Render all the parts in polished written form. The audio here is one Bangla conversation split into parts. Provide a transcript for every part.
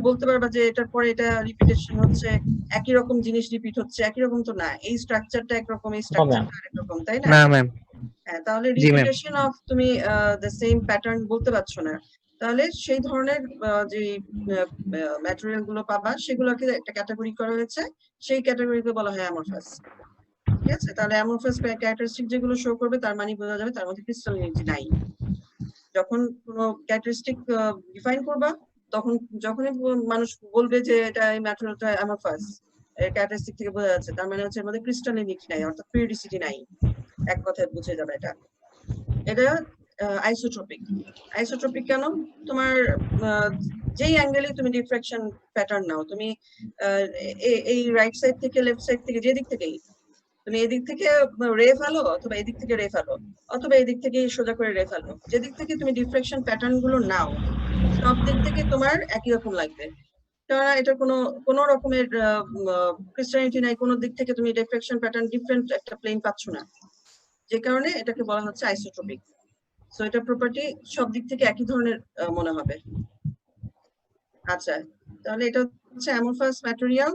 বলতে পারবা যে এটার পরে এটা রিপিটেশন হচ্ছে, একই রকম জিনিস রিপিট হচ্ছে, একই রকম তো না, এই স্ট্রাকচারটা একরকম, এই স্ট্রাকচারটা আরেক রকম, তাই না? না ম্যাম। হ্যাঁ, তাহলে জি ম্যাম। রিপিটেশন অফ তুমি দ্য সেম প্যাটার্ন বলতে পারছো না, তাহলে সেই ধরনের যে ম্যাটেরিয়াল গুলো পাবা সেগুলোকে একটা ক্যাটাগরি করা হয়েছে, সেই ক্যাটাগরিকে বলা হয় অ্যামরফাস। ঠিক আছে, তাহলে অ্যামরফাস ক্যারেক্টারিস্টিক যেগুলো শো করবে তার মানে বোঝা যাবে তার মধ্যে ক্রিস্টালিনিটি নাই। যখন কোনো ক্যারেক্টারিস্টিক ডিফাইন করবা, তখন যখনই মানুষ বলবে যে এটা এই ম্যাটেরিয়ালটা অ্যামরফাস, এর ক্যারেক্টারিস্টিক থেকে বোঝা যাচ্ছে, তার মানে হচ্ছে এর মধ্যে ক্রিস্টালিনিটি নাই, অর্থাৎ পিরিয়ডিসিটি নাই, এক কথায় বুঝে যাবে এটা। এটা আইসোট্রপিক। আইসোট্রপিক কেন? তোমার যেই অ্যাঙ্গেলে তুমি ডিফ্রাকশন প্যাটার্ন নাও, তুমি এই রাইট সাইড থেকে লেফট সাইড থেকে যে দিক থেকেই তুমি এদিক থেকে রে ফেলো, অথবা এদিক থেকে রে ফেলো, অথবা এদিক থেকে সোজা করে রে ফেলো, যেদিক থেকে তুমি ডিফ্রাকশন প্যাটার্ন গুলো নাও, সব দিক থেকে তোমার একই রকম লাগবে। কেননা এটা কোনো রকমের ক্রিস্টালিটি নাই, কোনো দিক থেকে তুমি ডিফ্রাকশন প্যাটার্ন ডিফারেন্ট একটা প্লেন পাচ্ছ না, যে কারণে এটাকে বলা হচ্ছে আইসোট্রপিক। সো এটা প্রপার্টি সব দিক থেকে একই ধরনের মনে হবে। আচ্ছা, তাহলে এটা হচ্ছে amorphous material.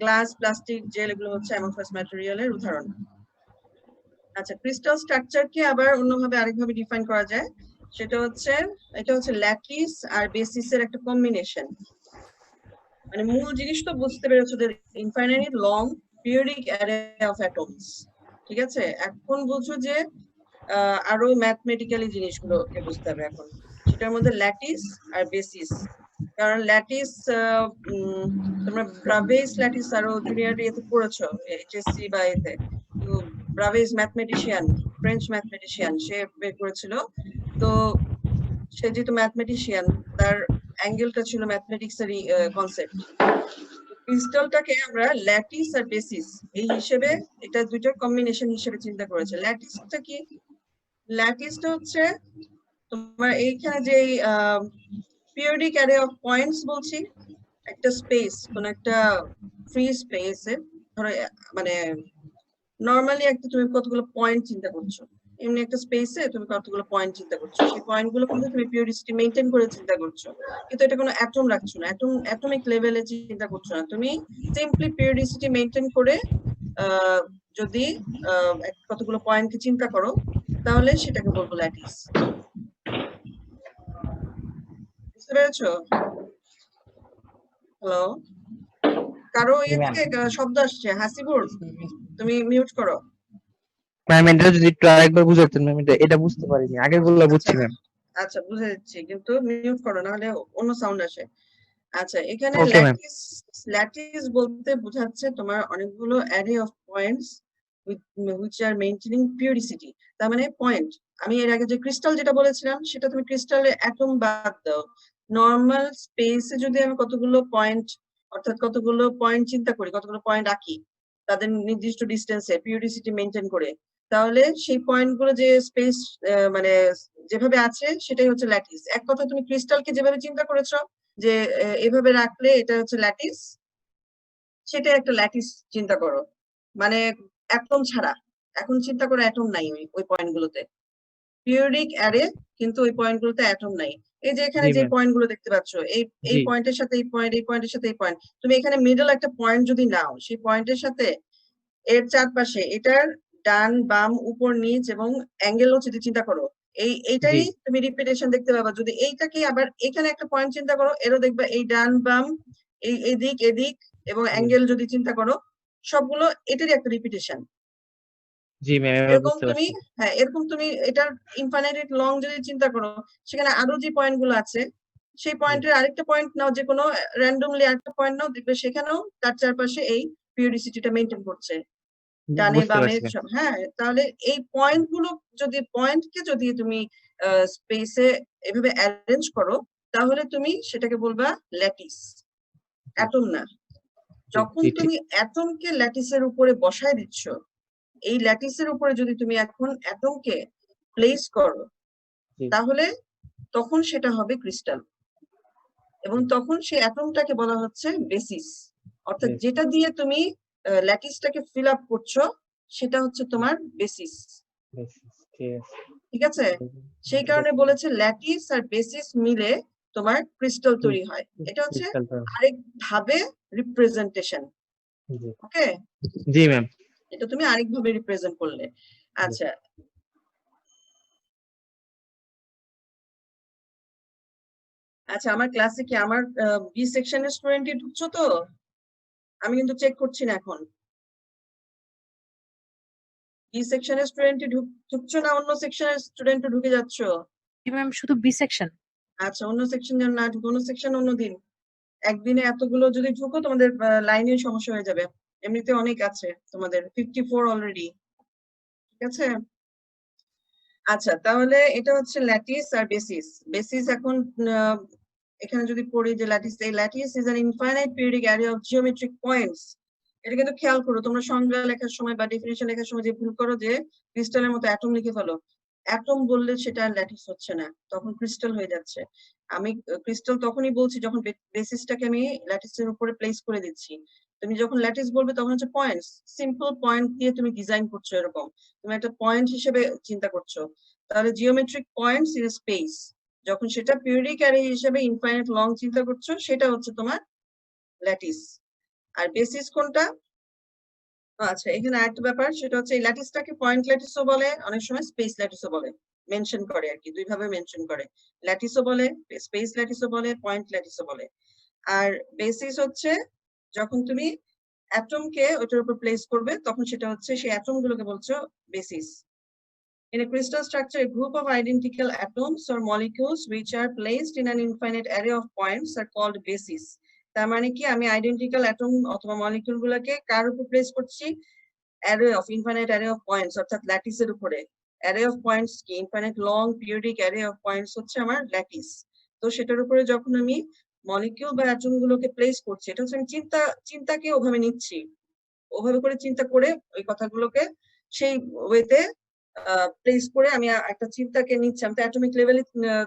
Glass, plastic, gel এগুলো হচ্ছে অ্যামরফাস ম্যাটেরিয়ালের উদাহরণ। আচ্ছা, ক্রিস্টাল স্ট্রাকচারকে আবার অন্যভাবে আরেকভাবে ডিফাইন করা যায়, সেটা হচ্ছে এটা হচ্ছে ল্যাটিস আর বেসিসের একটা কম্বিনেশন। মানে মূল জিনিস তো বুঝতে পেরেছো, যে infinite long periodic array of atoms. ঠিক আছে, এখন বুঝো যে আরো ম্যাথমেটিক্যালি জিনিসগুলোকে বুঝতে হবে এখন, সেটার মধ্যে ল্যাটিস আর বেসিস। কারণ ল্যাটিস তোমরা ব্রাভেজ ল্যাটিস আরো জুনিয়র ইয়েতে পড়েছো, এইচএসসি বা এতে। তো ব্রাভেজ ম্যাথমেটিশিয়ান, ফ্রেঞ্চ ম্যাথমেটিশিয়ান, সে বের করেছিল। তো সে যেহেতু ম্যাথমেটিশিয়ান, তার অ্যাঙ্গেলটা ছিল ম্যাথমেটিক্স এরই কনসেপ্ট। ক্রিস্টালটাকে আমরা ল্যাটিস আর বেসিস এই হিসেবে, এটা দুইটার কম্বিনেশন হিসেবে চিন্তা করেছে। ল্যাটিসটা কি? ল্যাটিসটা হচ্ছে তোমার এইখানে যে পিরিয়ডিক অ্যারে অফ পয়েন্টস বলছি, একটা স্পেস, কোন একটা ফ্রি স্পেসে ধরো, মানে নরমালি একটা তুমি কতগুলো পয়েন্ট চিন্তা করছো, এমনি একটা স্পেসে তুমি কতগুলো পয়েন্ট চিন্তা করছো, সেই পয়েন্টগুলো কিন্তু তুমি পিরিয়ডিসিটি মেইনটেইন করে চিন্তা করছো, কিন্তু এটা কোনো অ্যাটম রাখছো না, অ্যাটমিক লেভেলে চিন্তা করছো না, তুমি সিম্পলি পিরিয়ডিসিটি মেইনটেইন করে যদি কতগুলো পয়েন্টকে চিন্তা করো, তাহলে সেটাকে বলবো ল্যাটিস। বুঝতে পেরেছো? হ্যালো, কারো ইয়ে থেকে শব্দ আসছে, হাসিবুর, তুমি মিউট করো। ম্যাম এটা যদি একটু আরেকবার বুঝাতেন ম্যাম, এটা বুঝতে পারিনি, আগের গুলো বুঝছি ম্যাম। আচ্ছা, বুঝে দিচ্ছি, কিন্তু মিউট করো, নাহলে অন্য সাউন্ড আসে। আচ্ছা, এখানে ওকে ম্যাম। ল্যাটিস বলতে বোঝাচ্ছে তোমার অনেকগুলো array of points which are maintaining periodicity। তার মানে পয়েন্ট, আমি এর আগে যে ক্রিস্টাল যেটা বলেছিলাম, সেটা তুমি ক্রিস্টালের অ্যাটম বাদ দাও, নর্মাল স্পেসে যদি আমি কতগুলো পয়েন্ট, অর্থাৎ কতগুলো পয়েন্ট চিন্তা করি, কতগুলো পয়েন্ট আঁকি তাদের নির্দিষ্ট ডিস্টেন্সে পিরিয়ডিসিটি মেনটেন করে, তাহলে সেই পয়েন্টগুলো যে স্পেস মানে যেভাবে আছে সেটাই হচ্ছে ল্যাটিস। এক কথা, তুমি ক্রিস্টালকে যেভাবে চিন্তা করেছো যে এভাবে রাখলে এটা হচ্ছে ল্যাটিস, সেটা একটা ল্যাটিস চিন্তা করো, মানে অ্যাটম ছাড়া। এখন চিন্তা করো অ্যাটম নাই ওই পয়েন্টগুলোতে, পিরিয়ডিক অ্যারে, কিন্তু ওই পয়েন্টগুলোতে অ্যাটম নাই। এই যে এখানে জি যে ম্যাম। পয়েন্টগুলো দেখতে পাচ্ছ, এই জি পয়েন্টের সাথে এই পয়েন্ট, এই পয়েন্টের সাথে এই পয়েন্ট, তুমি এখানে মিডল একটা পয়েন্ট যদি নাও, সেই পয়েন্টের সাথে এর চারপাশে এটার ডান বাম উপর নিচ এবং অ্যাঙ্গেলও যদি চিন্তা করো, এইটাই জি তুমি রিপিটেশন দেখতে পাবা। যদি এইটাকে আবার এখানে একটা পয়েন্ট চিন্তা করো, এরও দেখবে এই ডান বাম, এদিক এদিক এবং জি অ্যাঙ্গেল যদি চিন্তা করো, সবগুলো এটারই একটা রিপিটেশন। জি ম্যাম, এবার এরকম বুঝতে তুমি, পারছি। হ্যাঁ, এরকম তুমি এটার ইনফাইনাইট লং যদি চিন্তা করো, সেখানে আরো যে পয়েন্ট গুলো আছে, সেই জি পয়েন্টের আরেকটা পয়েন্ট নাও, যে কোনো র্যান্ডমলি আরেকটা পয়েন্ট নাও, দেখবে সেখানেও তার চারপাশে এই পিরিয়ডিসিটিটা মেনটেন করছে, ডানে বুঝতে বামে পারছি ম্যাম। সব। হ্যাঁ, তাহলে এই পয়েন্ট গুলো যদি, পয়েন্টকে যদি তুমি স্পেসে এভাবে অ্যারেঞ্জ করো, তাহলে তুমি সেটাকে বলবা ল্যাটিস, জি অ্যাটম না। জি যখন জি ঠিক। তুমি অ্যাটমকে ল্যাটিসের উপরে বসায় দিচ্ছ, এই ল্যাটিসের উপরে যদি তুমি এখন অ্যাটমকে প্লেস করো, জি তাহলে তখন সেটা হবে ক্রিস্টাল, এবং জি তখন সেই অ্যাটমটাকে বলা হচ্ছে বেসিস। অর্থাৎ বেশ। যেটা দিয়ে তুমি ল্যাটিসটাকে ফিল আপ করছো, সেটা হচ্ছে তোমার বেসিস। বেশ, ঠিক আছে। ঠিক আছে, সেই এটা কারণে বলেছে ল্যাটিস আর বেসিস মিলে তোমার ক্রিস্টাল তৈরি হয়। এটা হচ্ছে ক্রিস্টালটা আরেক ভাবে রিপ্রেজেন্টেশন। জি ওকে, জি ম্যাম এটা তুমি আরেক ভাবে রিপ্রেজেন্ট করলে। আচ্ছা, আচ্ছা আমার ক্লাসে কি আমার বি সেকশনের স্টুডেন্টই ঢুকছো তো? আমি কিন্তু চেক করছি না এখন। বি সেকশনের স্টুডেন্টই ঢুকছো না অন্য সেকশনের স্টুডেন্টও ঢুকে যাচ্ছ? জি ম্যাম, শুধু বি সেকশন। আচ্ছা, অন্য সেকশন যেন না ঢুকে, অন্য সেকশন অন্যদিন। একদিনে এতগুলো যদি ঢুকো তোমাদের লাইনে সমস্যা হয়ে যাবে। এমনিতে অনেক আছে তোমাদের, 54 অলরেডি। ঠিক আছে, আচ্ছা তাহলে এটা হচ্ছে ল্যাটিস আর বেসিস। বেসিস এখন এখানে যদি পড়ি যে ল্যাটিস, এই lattice is an infinite periodic array of geometric points. এটা কিন্তু খেয়াল করো, তোমরা সংজ্ঞা লেখার সময় বা ডেফিনিশন লেখার সময় যে ভুল করো যে ক্রিস্টালের মতো অ্যাটম লিখে ফেলো। অ্যাটম বললে সেটা ল্যাটিস হচ্ছে না, তখন ক্রিস্টাল হয়ে যাচ্ছে। আমি ক্রিস্টাল তখনই বলছি যখন বেসিসটাকে আমি ল্যাটিসের উপরে প্লেস করে দিচ্ছি। তুমি যখন ল্যাটিস বলবে তখন হচ্ছে পয়েন্টস, সিম্পল পয়েন্ট দিয়ে তুমি ডিজাইন করছো, এরকম তুমি একটা পয়েন্ট হিসেবে চিন্তা করছো। তাহলে জিওমেট্রিক পয়েন্টস ইন স্পেস, যখন সেটা পিরিয়ডিক অ্যারে হিসেবে ইনফাইনাইট লং চিন্তা করছো, সেটা হচ্ছে তোমার ল্যাটিস। আর বেসিস কোনটা? আচ্ছা, এখানে আরেকটা ব্যাপার, সেটা হচ্ছে এই ল্যাটিসটাকে পয়েন্ট ল্যাটিসও বলে, অনেক সময় স্পেস ল্যাটিসও বলে, মেনশন করে আর কি, দুই ভাবে মেনশন করে। ল্যাটিসও বলে, স্পেস ল্যাটিসও বলে, পয়েন্ট ল্যাটিসও বলে। আর বেসিস হচ্ছে যখন তুমি অ্যাটমকে ওটার উপর প্লেস করবে, তখন সেটা হচ্ছে সেই অ্যাটম গুলোকে বলছো basis. In a crystal structure, a group of identical atoms or molecules which are placed in an infinite array of points are called bases. তার মানে কি, আমি আইডেন্টিক্যাল অ্যাটম অথবা মলিকিউল গুলোকে কার উপর প্লেস করছি? Array of infinite array of points, অর্থাৎ ল্যাটিসের উপরে। অ্যারে অফ পয়েন্টস কি? Infinite long periodic array of points হচ্ছে আমার ল্যাটিস। তো সেটার উপরে যখন আমি মলিকিউল বা অ্যাটম গুলোকে প্লেস করছি, এটা হচ্ছে আমি চিন্তাকে ওভাবে নিচ্ছি, ওভাবে করে চিন্তা করে ওই কথাগুলোকে সেই ওয়েতে প্লেস করে আমি একটা চিন্তাকে নিচ্ছি। আমি তো অ্যাটমিক লেভেলে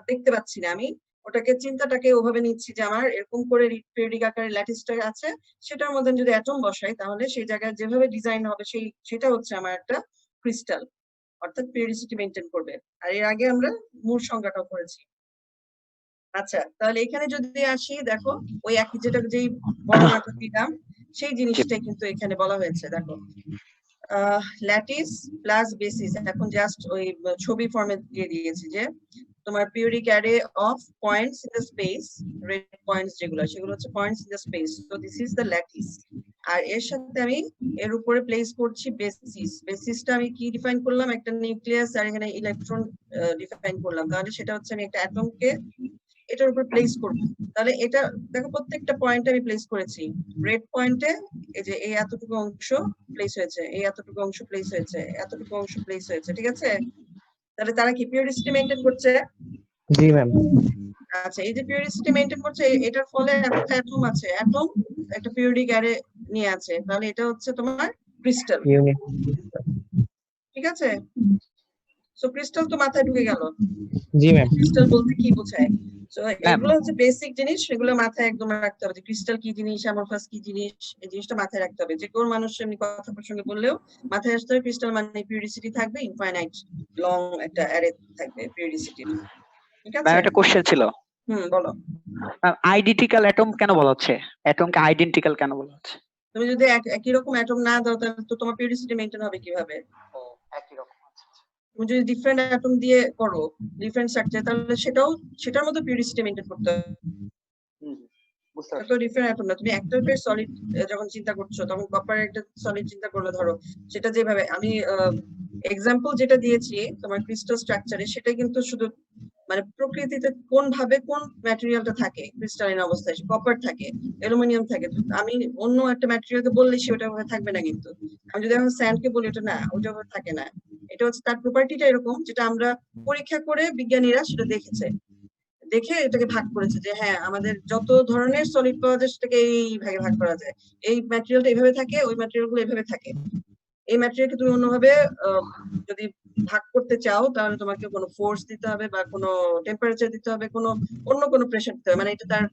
দেখতে পাচ্ছি না, আমি ওটাকে চিন্তাটাকে ওভাবে নিচ্ছি যে আমার এরকম করে পিরিয়ডিক আকারে ল্যাটিসটা আছে, সেটার মধ্যে যদি অ্যাটম বসাই তাহলে সেই জায়গায় যেভাবে ডিজাইন হবে সেটা হচ্ছে আমার একটা ক্রিস্টাল, অর্থাৎ পিরিয়ডিসিটি মেনটেন করবে। আর এর আগে আমরা মূল সংজ্ঞাটাও করেছি। আচ্ছা, তাহলে এখানে যদি আসি, দেখো ওই একই যেই বর্ণনাটা দিলাম সেই জিনিসটাই কিন্তু এখানে বলা হয়েছে। দেখো, ল্যাটিস প্লাস বেসিস, এখন জাস্ট ওই ছবি ফর্মে দিয়ে দিয়েছি যে তোমার periodic array of points in the space, red points যেগুলো, সেগুলো হচ্ছে points in the space. So this is the lattice. আর এর সাথে আমি এর উপরে প্লেস করছি বেসিস। বেসিসটা আমি কি ডিফাইন করলাম? একটা নিউক্লিয়াস আর এখানে ইলেকট্রন ডিফাইন করলাম। তাহলে সেটা হচ্ছে আমি একটা অ্যাটমকে এটার উপর প্লেস করবো। তাহলে এটা দেখো, প্রত্যেকটা পয়েন্ট আমি প্লেস করেছি। রেড পয়েন্টে এই যে এই এতটুকু অংশ প্লেস হয়েছে, এই এতটুকু অংশ প্লেস হয়েছে, এতটুকু অংশ প্লেস হয়েছে, ঠিক আছে? তাহলে তারা কি পিরিয়ডিসিটি মেনটেন করছে? জি ম্যাম আচ্ছা, এই যে পিরিয়ডিসিটি মেনটেন করছে, এটার ফলে একটা অ্যাটম আছে, অ্যাটম একটা পিরিয়ডিক অ্যারে নিয়ে আছে, তাহলে এটা হচ্ছে তোমার ক্রিস্টাল। ইউনিট ঠিক আছে, সো ক্রিস্টাল তো মাথায় ঢুকে গেল। জি ম্যাম ক্রিস্টাল বলতে কি বোঝায়? সো ম্যাম এগুলো হচ্ছে বেসিক জিনিস, সেগুলো মাথায় একদম রাখতে হবে যে ক্রিস্টাল কি জিনিস, অ্যামরফাস কি জিনিস, এই জিনিসটা মাথায় রাখতে হবে। যে কোন মানুষ এমনি কথা প্রসঙ্গে বললেও মাথায় আসতে হবে ক্রিস্টাল মানে পিরিয়ডিসিটি থাকবে, ইনফাইনাইট লং একটা অ্যারে থাকবে পিরিয়ডিসিটি। ঠিক ম্যাম আছে, একটা কোশ্চেন ছিল, বলো। আইডেন্টিক্যাল অ্যাটম কেন বলা হচ্ছে? অ্যাটমকে আইডেন্টিক্যাল কেন বলা হচ্ছে? তুমি যদি একই রকম অ্যাটম না দাও তাহলে তো তোমার পিরিয়ডিসিটি মেইনটেইন হবে কিভাবে? ও একই রকম। তুমি যদি ডিফারেন্ট অ্যাটম দিয়ে করো, ডিফারেন্ট স্ট্রাকচার, তাহলে সেটার মধ্যে পিরিয়ডিসিটি মেইনটেইন করতে হবে। বুঝতে তো ডিফারেন্ট অ্যাটম না, তুমি একটা পেয়ার সলিড যখন চিন্তা করছো, তখন কপারের একটা সলিড চিন্তা করলে ধরো, সেটা যেভাবে আমি এক্সাম্পল যেটা দিয়েছি তোমার ক্রিস্টাল স্ট্রাকচারে, সেটা কিন্তু শুধু মানে প্রকৃতিতে কোন ভাবে কোন ম্যাটেরিয়ালটা থাকে ক্রিস্টালাইন অবস্থায়, কপার থাকে, অ্যালুমিনিয়াম থাকে। আমি অন্য একটা ম্যাটেরিয়ালকে বললে সে ওটা ভাবে থাকবে না, কিন্তু আমি যদি এখন স্যান্ডকে বলি ওটা না, ওটা ভাবে থাকে না। এটা হচ্ছে তার প্রপার্টিটা এরকম, যেটা আমরা পরীক্ষা করে বিজ্ঞানীরা সেটা দেখে এটাকে ভাগ করেছে যে হ্যাঁ, আমাদের যত ধরনের সলিড পাওয়া যায় সেটাকে এই ভাগে ভাগ করা যায়। এই ম্যাটেরিয়ালটা এইভাবে থাকে, ওই ম্যাটেরিয়াল গুলো এইভাবে থাকে। এই ম্যাটেরিয়ালকে তুমি অন্যভাবে যদি ভাগ করতে চাও, তাহলে তোমাকে কোনো ফোর্স দিতে হবে বা কোনো টেম্পারেচার দিতে হবে, অন্য কোনো প্রেসার দিতে হবে, মানে এটা তার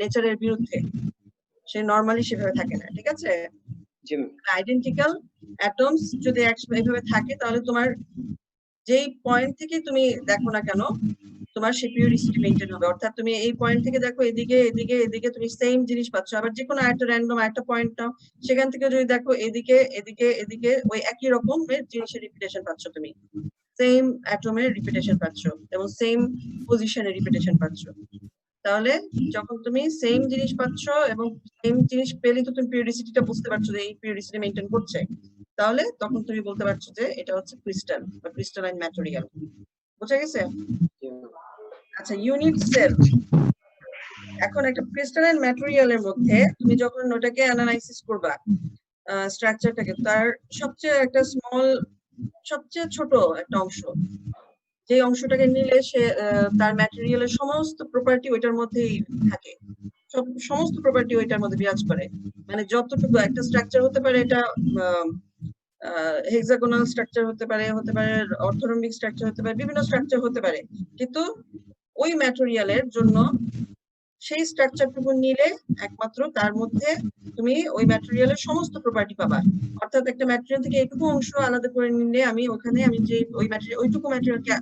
নেচারের বিরুদ্ধে, সে নরমালি সেভাবে থাকে না। ঠিক আছে, আইডেন্টিক্যাল অ্যাটমস যদি এইভাবে থাকে, তাহলে তোমার যেই পয়েন্ট থেকে তুমি দেখো না কেন, তোমার সেই পিরিয়ডিসিটি মেইনটেইন হবে। অর্থাৎ তুমি এই পয়েন্ট থেকে দেখো এদিকে এদিকে এদিকে তুমি সেম জিনিস পাচ্ছ, আবার যে কোনো একটা র্যান্ডম একটা পয়েন্ট নাও, সেখান থেকে যদি দেখো এদিকে এদিকে এদিকে ওই একই রকমের জিনিসের রিপিটেশন পাচ্ছ, তুমি সেম অ্যাটমের রিপিটেশন পাচ্ছ এবং সেম পজিশনের রিপিটেশন পাচ্ছ। তাহলে যখন তুমি সেম জিনিস পাচ্ছ এবং সেম জিনিস পেলে তো তুমি পিরিয়ডিসিটিটা বুঝতে পারছো যে এই পিরিয়ডিসিটি মেইনটেইন করছে, তাহলে তখন তুমি বলতে পারছো যে এটা হচ্ছে ক্রিস্টাল বা ক্রিস্টালাইন ম্যাটেরিয়াল। বুঝা গেছে? আচ্ছা, ইউনিট সেল। এখন একটা ক্রিস্টালাইন ম্যাটেরিয়ালের মধ্যে তুমি যখন ওটাকে অ্যানালাইসিস করবা, স্ট্রাকচারটাকে, তার সবচেয়ে একটা স্মল, সবচেয়ে ছোট একটা অংশ, যে অংশটাকে নিলে সে তার ম্যাটেরিয়ালের সমস্ত প্রপার্টি ওইটার মধ্যেই থাকে, সমস্ত প্রপার্টি ওইটার মধ্যে বিরাজ করে। মানে যতটুকু একটা স্ট্রাকচার হতে পারে, এটা হেক্সাগোনাল স্ট্রাকচার হতে পারে অর্থোরম্বিক স্ট্রাকচার হতে পারে, বিভিন্ন স্ট্রাকচার হতে পারে, কিন্তু ওই ম্যাটেরিয়ালের জন্য সেই স্ট্রাকচারটুকু নিলে একমাত্র তার মধ্যে তুমি ওই ম্যাটেরিয়ালের সমস্ত প্রপার্টি পাবা। অর্থাৎ একটা ম্যাটেরিয়াল থেকে এইটুকু অংশ আলাদা করে নিলে আমি ওখানে আমি যে ওই ম্যাটেরিয়াল ওইটুকু ম্যাটেরিয়ালকে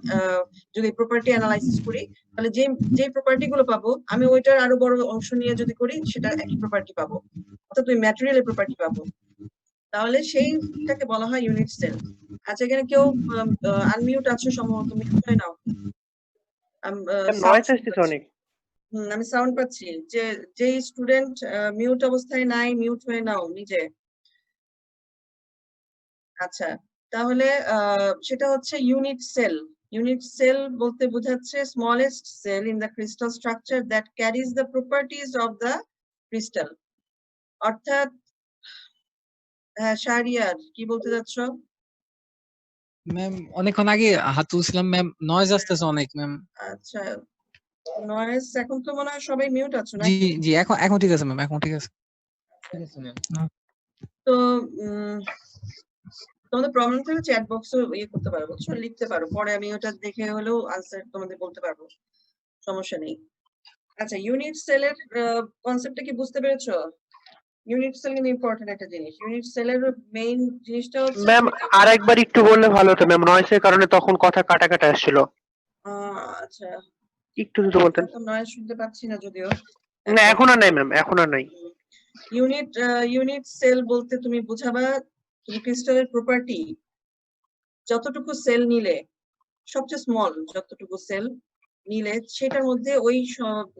যদি প্রপার্টি অ্যানালাইসিস করি, তাহলে যে প্রপার্টি গুলো পাবো আমি ওইটার আরো বড় অংশ নিয়ে যদি করি, সেটা একই প্রপার্টি পাবো, অর্থাৎ ওই ম্যাটেরিয়ালের প্রপার্টি পাবো। তাহলে সেইটাকে বলা হয় ইউনিট সেল। আচ্ছা, এখানে কেউ আনমিউট আছে সম্ভবত, মিউট হয়ে নাও। নয়েজ আসছে অনেক। আমি সাউন্ড পাচ্ছি, যে স্টুডেন্ট মিউট অবস্থায় নাই, মিউট হয়ে নাও নিজে। আচ্ছা, তাহলে সেটা হচ্ছে ইউনিট সেল। ইউনিট সেল বলতে বোঝাচ্ছে smallest cell in the crystal structure that carries the properties of the crystal. অর্থাৎ হ্যাঁ, শাহরিয়ার কি বলতে যাচ্ছ? ম্যাম অনেকক্ষণ আগে হাত তুলছিলাম ম্যাম, নয়েজ আসতেছে অনেক ম্যাম। আচ্ছা, নয়েজ এখন তো মনে হয় সবাই মিউট আছো না? জি জি, এখন ঠিক আছে ম্যাম, এখন ঠিক আছে। তো তোমাদের প্রবলেম থাকলে চ্যাট বক্সে ইয়ে করতে পারো, বুঝছো, লিখতে পারো, পরে আমি ওটা দেখে হলেও আনসার তোমাদের বলতে পারবো, সমস্যা নেই। আচ্ছা, ইউনিট সেলের কনসেপ্টটা কি বুঝতে পেরেছো? ইউনিট সেল কিন্তু ইম্পর্টেন্ট একটা জিনিস। ইউনিট সেলের মেইন জিনিসটা হচ্ছে ম্যাম আরেকবার একটু বললে ভালো হতো ম্যাম, নয়েসের কারণে তখন কথা কাটা কাটা আসছিল। আচ্ছা, একটু যদি বলতেন। তো নয়েজ শুনতে পাচ্ছি না যদিও। না এখন আর নাই ম্যাম, এখন আর নাই। ইউনিট সেল বলতে তুমি বুঝাবা, তুমি ক্রিস্টালের প্রপার্টি যতটুকু সেল নিলে, সবচেয়ে স্মল যতটুকু সেল নিলে, সেটার মধ্যে ওই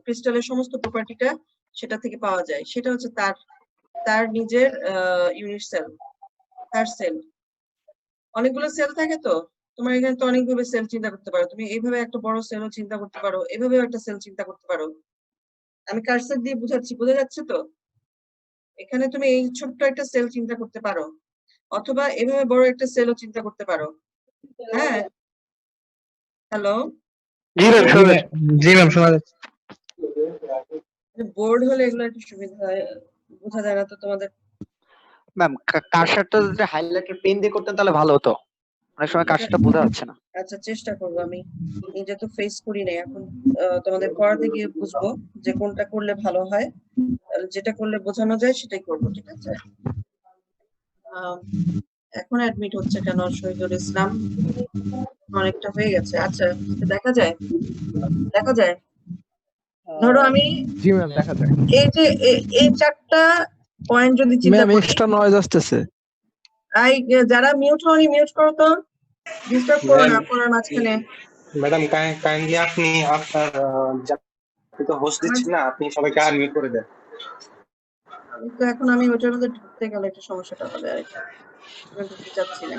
ক্রিস্টালের সমস্ত প্রপার্টিটা সেটা থেকে পাওয়া যায়, সেটা হচ্ছে তার নিজের ইউনিট সেল, তার সেল। অনেকগুলো সেল থাকে তো, তোমার এখানে তো অনেকগুলো সেল চিন্তা করতে পারো, তুমি এইভাবে একটা বড় সেলও চিন্তা করতে পারো, এভাবেও একটা সেল চিন্তা করতে পারো। আমি কার্সর দিয়ে বুঝাচ্ছি, বোঝা যাচ্ছে তো? এখানে তুমি এই ছোট্ট একটা সেল চিন্তা করতে পারো, অথবা এভাবে বড় একটা সেলও চিন্তা করতে পারো। হ্যাঁ, হ্যালো, জি ম্যাম জি শুনুন। জি ম্যাম, শোনা যাচ্ছে। বোর্ড হলে এগুলো একটু সুবিধা হয়, বোঝা যায় না তো তোমাদের। ম্যাম কার্সারটা যদি হাইলাইটার পেন দিয়ে করতেন তাহলে ভালো হতো, অনেক সময় কার্সারটা বোঝা যাচ্ছে না। আচ্ছা, চেষ্টা করবো, আমি নিজে তো ফেস করি নাই এখন, তোমাদের করাতে গিয়ে বুঝবো যে কোনটা করলে ভালো হয়, যেটা করলে বোঝানো যায় সেটাই করবো, ঠিক আছে? এখন অ্যাডমিট হচ্ছে কেন শহীদুল ইসলাম? অনেকটা হয়ে গেছে। আচ্ছা, দেখা যায়, দেখা যায়। ধরো আমি জি ম্যাম, দেখা যায়। এই যে এই চারটা পয়েন্ট যদি চিন্তা ম্যাম করি, এক্সট্রা নয়েজ আসতেছে। যারা মিউট হওনি মিউট করো তো, ডিস্টার্ব করো না পড়ার মাঝখানে। ম্যাডাম কাইন্ডলি আপনি আপনার আপনি তো হোস্ট দিচ্ছেন না, আপনি সবাইকে আনমিউট করে দেন। তো এখন আমি ওটার মধ্যে ঢুকতে গেলে একটা সমস্যাটা হবে, আর ঢুকতে চাচ্ছি না।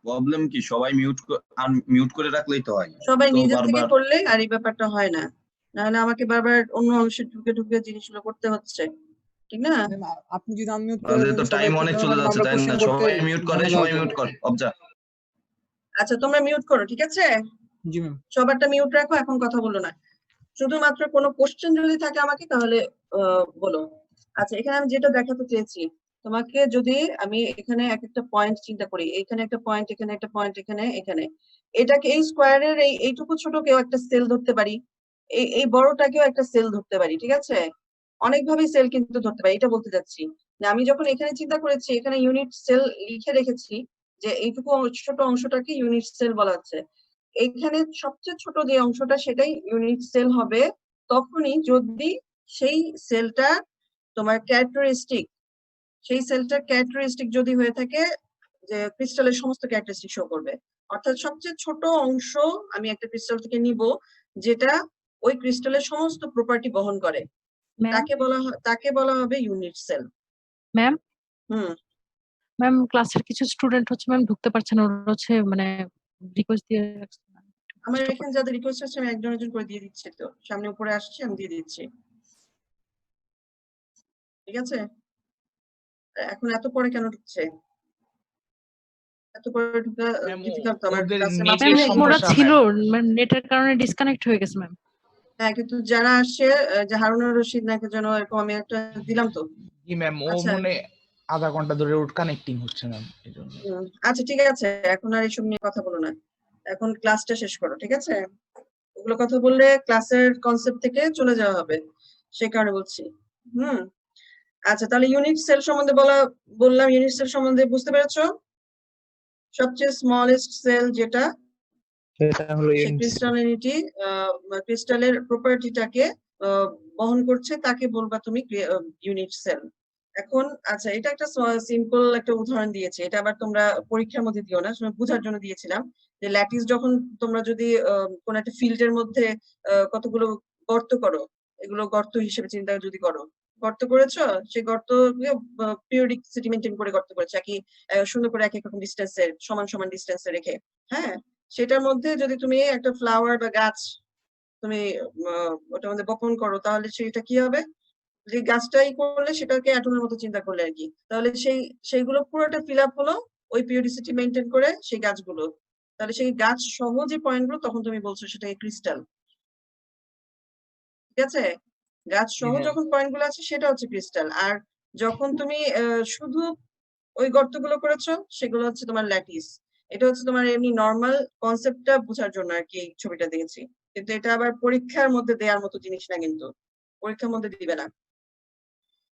প্রবলেম কি, সবাই মিউট করে রাখলেই তো হয়। সবাই তো নিজে থেকে বারবার করলে আর এই ব্যাপারটা হয় না, নাহলে আমাকে বারবার অন্য অংশে ঢুকে ঢুকে জিনিসগুলো করতে হচ্ছে, ঠিক না? ম্যাম আপনি যদি আনমিউট করে তাহলে দেন তো সবাই, টাইম অনেক চলে যাচ্ছে, আমরা তাই কোশ্চেন না? করতে সবাই মিউট করে, ঝামেলা সবাই হতো। মিউট কর, অবজা। আচ্ছা, তোমরা মিউট করো, ঠিক আছে? জি ম্যাম। সবারটা মিউট রাখো, এখন কথা বলো না। শুধুমাত্র কোনো কোশ্চেন যদি থাকে আমাকে তাহলে বলো। আচ্ছা, এখানে আমি যেটা দেখাতে চেয়েছি তোমাকে, যদি আমি এখানে এক একটা পয়েন্ট চিন্তা করি, এখানে একটা পয়েন্ট, এখানে একটা পয়েন্ট, এখানে এখানে, এটাকে এই স্কোয়ারের এইটুকু ছোটকেও একটা সেল ধরতে পারি, এই বড়টাকেও একটা সেল ধরতে পারি, ঠিক আছে? অনেকভাবে সেল কিন্তু ধরতে পারি, এটা বলতে যাচ্ছি যে আমি যখন এখানে চিন্তা করেছি, এখানে ইউনিট সেল লিখে রেখেছি, যে এইটুকু ছোট অংশটাকে ইউনিট সেল বলা হচ্ছে। এইখানে সবচেয়ে ছোট যে অংশটা সেটাই ইউনিট সেল হবে তখনই যদি সেই সেলটা তোমার ক্যারেক্টারিস্টিক, সেই সেলটার ক্যারেক্টারিস্টিক যদি হয়ে থাকে যে ক্রিস্টালের সমস্ত ক্যারেক্টারিস্টিক শো করবে। অর্থাৎ সবচেয়ে ছোট অংশ আমি একটা ক্রিস্টাল থেকে নিব যেটা ওই ক্রিস্টালের সমস্ত প্রপার্টি বহন করে, ম্যাম তাকে বলা হবে ইউনিট সেল। ম্যাম হুম ম্যাম ক্লাসের কিছু স্টুডেন্ট হচ্ছে ম্যাম ঢুকতে পারছে না, ওরা হচ্ছে মানে রিকোয়েস্ট দিয়ে রাখছে ma'am, একটু আমার কষ্ট এখানে করে। যাদের রিকোয়েস্ট আছে আমি একজন একজন করে দিয়ে দিচ্ছি, তো সামনে উপরে আসছি আমি দিয়ে দিচ্ছি, ঠিক আছে? এখন এত পরে কেন ঢুকছে? এত পরে ঢুকা ডিফিকাল্ট তো আমার ক্লাসের ম্যাম মাঝখানে। ওরা ছিল ম্যাম নেটের কারণে ডিসকানেক্ট হয়ে গেছে ম্যাম। হ্যাঁ কিন্তু যারা আসছে যে হারুন রশিদ নাকি যেন এরকম আমি একটা দিলাম তো। জি ম্যাম, ও আচ্ছা মনে আধা ঘন্টা ধরে রুট কানেক্টিং হচ্ছে ম্যাম, এই জন্য। আচ্ছা ঠিক আছে, এখন আর এইসব নিয়ে কথা বলো না, এখন ক্লাসটা শেষ করো, ঠিক আছে? ওগুলো কথা বললে ক্লাসের কনসেপ্ট থেকে চলে যাওয়া হবে, সেই কারণে বলছি। আচ্ছা তাহলে ইউনিট সেল সম্বন্ধে বললাম। ইউনিট সেল সম্বন্ধে বুঝতে পেরেছো? সবচেয়ে স্মলেস্ট সেল যেটা, সেটা হলো সেই ইউনিট সেল। ক্রিস্টালিনিটি ক্রিস্টালের প্রপার্টিটাকে বহন করছে, তাকে বলবা তুমি ইউনিট সেল। এখন আচ্ছা এটা একটা সিম্পল একটা উদাহরণ দিয়েছি, এটা আবার তোমরা পরীক্ষার মধ্যে দিও না, বোঝার জন্য দিয়েছিলাম যে ল্যাটিস যখন তোমরা যদি কোন একটা ফিল্ডের মধ্যে কতগুলো গর্ত করো, এগুলো গর্ত হিসেবে চিন্তা যদি করো, গর্ত করেছো, সেই গর্ত পিরিয়ডিসিটি মেনটেন করে গর্ত করেছো, একই সুন্দর করে এক এক রকম ডিস্টেন্সে সমান সমান ডিস্টেন্সে রেখে। হ্যাঁ, সেটার মধ্যে যদি তুমি একটা ফ্লাওয়ার বা গাছ তুমি ওটার মধ্যে বপন করো, তাহলে সেটা কি হবে? যে গাছটাই করলে সেটাকে অ্যাটমের মতো চিন্তা করলে আর কি, তাহলে সেইগুলো পুরোটা ফিল আপ হলো ওই পিরিয়ডিসিটি মেনটেন করে সেই গাছগুলো, তাহলে সেই গাছ সহ যে পয়েন্টগুলো তখন তুমি বলছো সেটাকে ক্রিস্টাল, ঠিক আছে? গাছ সহ যখন পয়েন্টগুলো আছে সেটা হচ্ছে ক্রিস্টাল, আর যখন তুমি শুধু ওই গর্তগুলো করেছো সেগুলো হচ্ছে তোমার ল্যাটিস। এটা হচ্ছে তোমার এমনি নর্মাল কনসেপ্টটা বোঝার জন্য আর কি এই ছবিটা দিয়েছি, কিন্তু এটা আবার পরীক্ষার মধ্যে দেওয়ার মতো জিনিস না, কিন্তু পরীক্ষার মধ্যে দিবে না।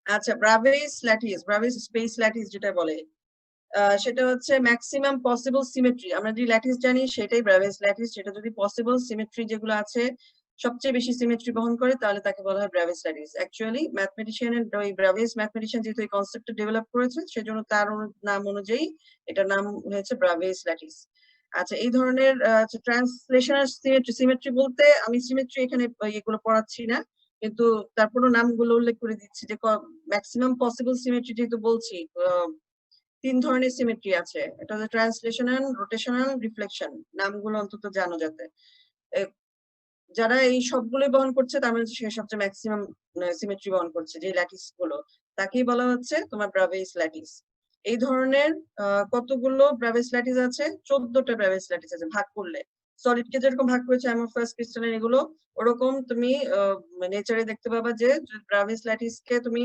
আচ্ছা ব্রাভিস ল্যাটিস, ব্রাভিস স্পেস ল্যাটিস যেটা বলে, সেটা হচ্ছে ম্যাক্সিমাম পসিবল সিমেট্রি। আমরা যে ল্যাটিস জানি সেটাই ব্রাভিস ল্যাটিস, সেটা যদি পসিবল সিমেট্রি যেগুলো আছে সবচেয়ে বেশি সিমেট্রি বহন করে তাহলে তাকে বলা হয় ব্রাভিস ল্যাটিস। অ্যাকচুয়ালি ম্যাথমেটিশিয়ানের ওই ব্রাভিস ম্যাথমেটিশিয়ান যেহেতু এই কনসেপ্টটা ডেভেলপ করেছে সেজন্য তার নাম অনুযায়ী এটার নাম হয়েছে ব্রাভিস ল্যাটিস। আচ্ছা এই ধরনের ট্রান্সলেশনাল সিমেট্রি, সিমেট্রি বলতে আমি সিমেট্রি এখানে এগুলো পড়াচ্ছি না, কিন্তু তারপরও নামগুলো উল্লেখ করে দিচ্ছি যে ম্যাক্সিমাম পসিবল সিমেট্রি যেহেতু বলছি, 3 ধরনের সিমেট্রি আছে, এটা হচ্ছে ট্রান্সলেশনাল, রোটেশনাল, রিফ্লেকশন। নামগুলো অন্তত জানো যাতে যারা এই সবগুলোই বহন করছে তার মানে সে সবচেয়ে ম্যাক্সিমাম সিমেট্রি বহন করছে যে ল্যাটিস গুলো, তাকেই বলা হচ্ছে তোমার ব্রাভিস ল্যাটিস। এই ধরনের কতগুলো ব্রাভিস ল্যাটিস আছে? 14টা ব্রাভিস ল্যাটিস আছে ভাগ করলে। সলিড কে যেরকম ভাগ করেছে অ্যামরফাস ক্রিস্টালিন এগুলো, ওরকম তুমি নেচারে দেখতে পাবা যে ব্রাভিস ল্যাটিস কে তুমি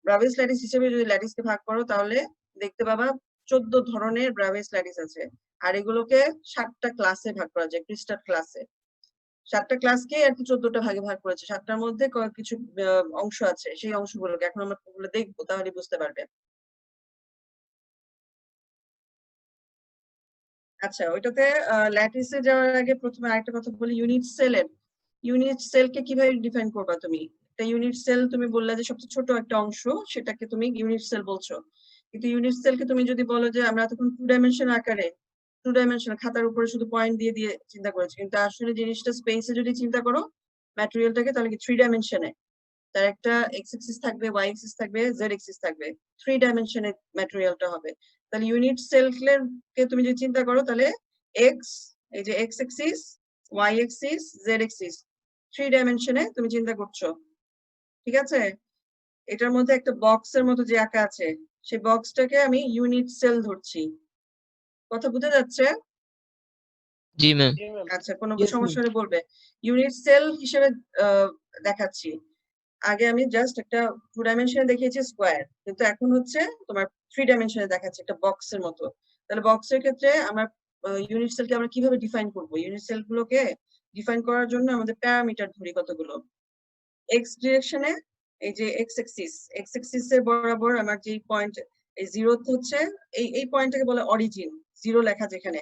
ব্রাভিস ল্যাটিস হিসেবে যদি ল্যাটিস কে ভাগ করো তাহলে দেখতে পাবা 14 ধরনের ব্রাভিস ল্যাটিস আছে, আর এগুলোকে 7টা ক্লাসে ভাগ করা যায়, ক্রিস্টাল ক্লাসে। 7টা ক্লাসকে আর কি 14টা ভাগে ভাগ করেছে, 7টার মধ্যে কিছু অংশ আছে, সেই অংশগুলোকে এখন আমরা ওগুলো দেখবো, তাহলে বুঝতে পারবে। আচ্ছা ওইটাতে ল্যাটিসে যাওয়ার আগে প্রথমে আরেকটা কথা বলি, ইউনিট সেলের। ইউনিট সেলকে কিভাবে ডিফাইন করবা তুমি? একটা ইউনিট সেল তুমি বললে যে সবচেয়ে ছোট একটা অংশ, সেটাকে তুমি ইউনিট সেল বলছো, কিন্তু ইউনিট সেলকে তুমি যদি বলো যে আমরা তখন 2 ডাইমেনশন আকারে, 2 ডাইমেনশন খাতার উপরে শুধু পয়েন্ট দিয়ে দিয়ে চিন্তা করেছি, কিন্তু আসলে জিনিসটা স্পেসে যদি চিন্তা করো ম্যাটেরিয়ালটাকে, তাহলে কি 3 ডাইমেনশনে তার একটা এক্স এক্সিস থাকবে, ওয়াই এক্সিস থাকবে, জেড এক্সিস থাকবে, 3 ডাইমেনশনে ম্যাটেরিয়ালটা হবে। তাহলে ইউনিট সেলকে তুমি যদি চিন্তা করো তাহলে এক্স, এই যে x axis, y axis, z axis, 3 ডাইমেনশনে তুমি চিন্তা করছো, ঠিক আছে? এটার মধ্যে একটা বক্সের মতো যে আঁকা আছে, সেই বক্সটাকে আমি ইউনিট সেল ধরছি। কথা বুঝে যাচ্ছে? জি ম্যাম। আচ্ছা কোনো সমস্যা হলে বলবে। ইউনিট সেল হিসেবে দেখাচ্ছি, আগে আমি জাস্ট একটা 2 ডাইমেনশনে দেখিয়েছি স্কোয়ার, কিন্তু এখন হচ্ছে তোমার 3 ডাইমেনশনে দেখাচ্ছি একটা বক্সের মতো। তাহলে বক্সের ক্ষেত্রে আমরা ইউনিট সেলকে আমরা কিভাবে ডিফাইন করব? ইউনিট সেল গুলোকে ডিফাইন করার জন্য আমাদের প্যারামিটার ধরি কতগুলো। এক্স ডিরেকশনে এই যে এক্স এক্সিস এর বরাবর আমার যে পয়েন্ট এই জিরো হচ্ছে এই পয়েন্টটাকে বলে অরিজিন, জিরো লেখা যেখানে,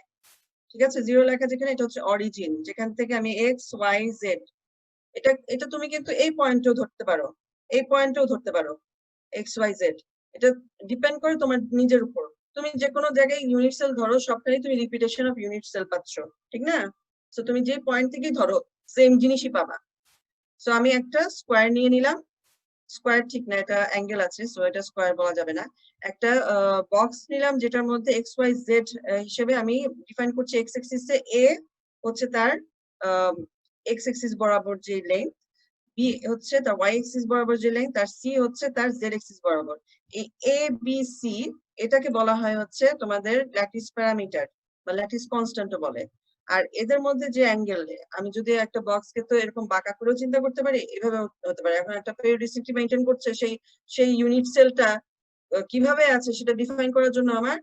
ঠিক আছে, জিরো লেখা যেখানে এটা হচ্ছে অরিজিন, যেখান থেকে আমি এক্স ওয়াই জেড, এটা তুমি কিন্তু এই পয়েন্টেও ধরতে পারো, এই পয়েন্টেও ধরতে পারো, এক্স ওয়াই জেড, এটা ডিপেন্ড করে তোমার নিজের উপর। তুমি যে কোনো জায়গায় ইউনিট সেল ধরো, সবখানেই তুমি রিপিটেশন অফ ইউনিট সেল পাচ্ছ, ঠিক না? তো তুমি যে পয়েন্ট থেকেই ধরো সেম জিনিসই পাবা। সো আমি একটা স্কোয়ার নিয়ে নিলাম, স্কোয়ার ঠিক না, এটা অ্যাঙ্গেল আছে, সো এটা স্কোয়ার বলা যাবে না। একটা বক্স নিলাম যেটার মধ্যে এক্স ওয়াই জেড হিসেবে আমি ডিফাইন করছি এক্স এক্সিসে এ হচ্ছে তার এক্স এক্সিস বরাবর যে লেন্থ, বি হচ্ছে তার ওয়াই এক্সিস বরাবর যে লেন্থ, আর সি হচ্ছে তার জেড এক্সিস বরাবর। এই এ বি সি এটাকে বলা হয় হচ্ছে তোমাদের ল্যাটিস প্যারামিটার বা ল্যাটিস কনস্ট্যান্টও বলে। আর এদের মধ্যে যে অ্যাঙ্গেল, আমি যদি একটা বক্সকে তো এরকম বাঁকা করেও চিন্তা করতে পারি, এভাবে হতে পারে। এখন একটা পেরিওডিসিটি মেইনটেইন করছে, সেই ইউনিট সেলটা কিভাবে আছে সেটা ডিফাইন করার জন্য আমার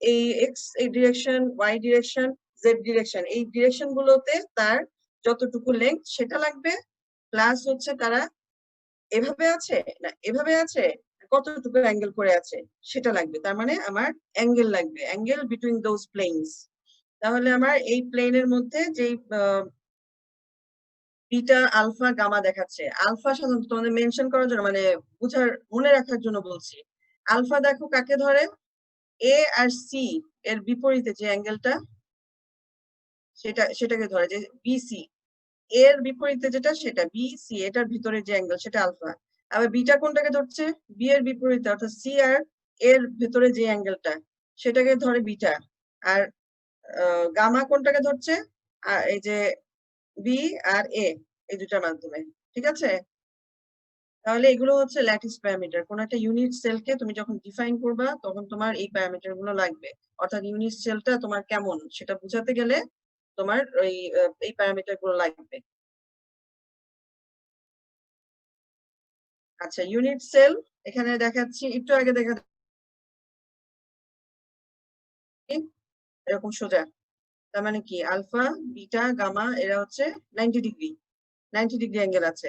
এই এক্স এই direction, y direction, z direction, এই ডিরেকশন গুলোতে তার যতটুকু লেন্থ সেটা লাগবে, প্লাস হচ্ছে তারা এভাবে আছে না এভাবে আছে, কতটুকু অ্যাঙ্গেল করে আছে সেটা লাগবে। তার মানে আমার অ্যাঙ্গেল লাগবে, অ্যাঙ্গেল বিটুইন দোজ প্লেনস। তাহলে আমার এই প্লেনের মধ্যে যেই বিটা আলফা গামা দেখাচ্ছে, আলফা সাধারণত তোমাদের মেনশন করার জন্য, মানে বুঝার মনে রাখার জন্য বলছি। আলফা দেখো কাকে ধরে, এ আর সি এর বিপরীতে যে অ্যাঙ্গেলটা সেটাকে ধরে, যে বিসি এর বিপরীতে যেটা সেটা বিসি, এটার ভিতরে যে অ্যাঙ্গেল সেটা আলফা। আবার বিটা কোনটাকে ধরছে, বি এর বিপরীতে অর্থাৎ সি আর এর ভেতরে যে অ্যাঙ্গেলটা সেটাকে ধরে বিটা। আর গামা কোনটাকে ধরছে, আর এই যে বি আর এ, এই দুটার মাধ্যমে, ঠিক আছে? তাহলে এগুলো হচ্ছে ল্যাটিস প্যারামিটার। কোন একটা ইউনিট সেলকে তুমি যখন ডিফাইন করবা তখন তোমার এই প্যারামিটার গুলো লাগবে, অর্থাৎ ইউনিট সেলটা তোমার কেমন সেটা বোঝাতে গেলে তোমার এই প্যারামিটার গুলো লাগবে। আচ্ছা, ইউনিট সেল এখানে দেখাচ্ছি, একটু আগে দেখা এরকম সোজা, তার মানে কি আলফা বিটা গামা এরা হচ্ছে 90 ডিগ্রি, 90 ডিগ্রি অ্যাঙ্গেল আছে।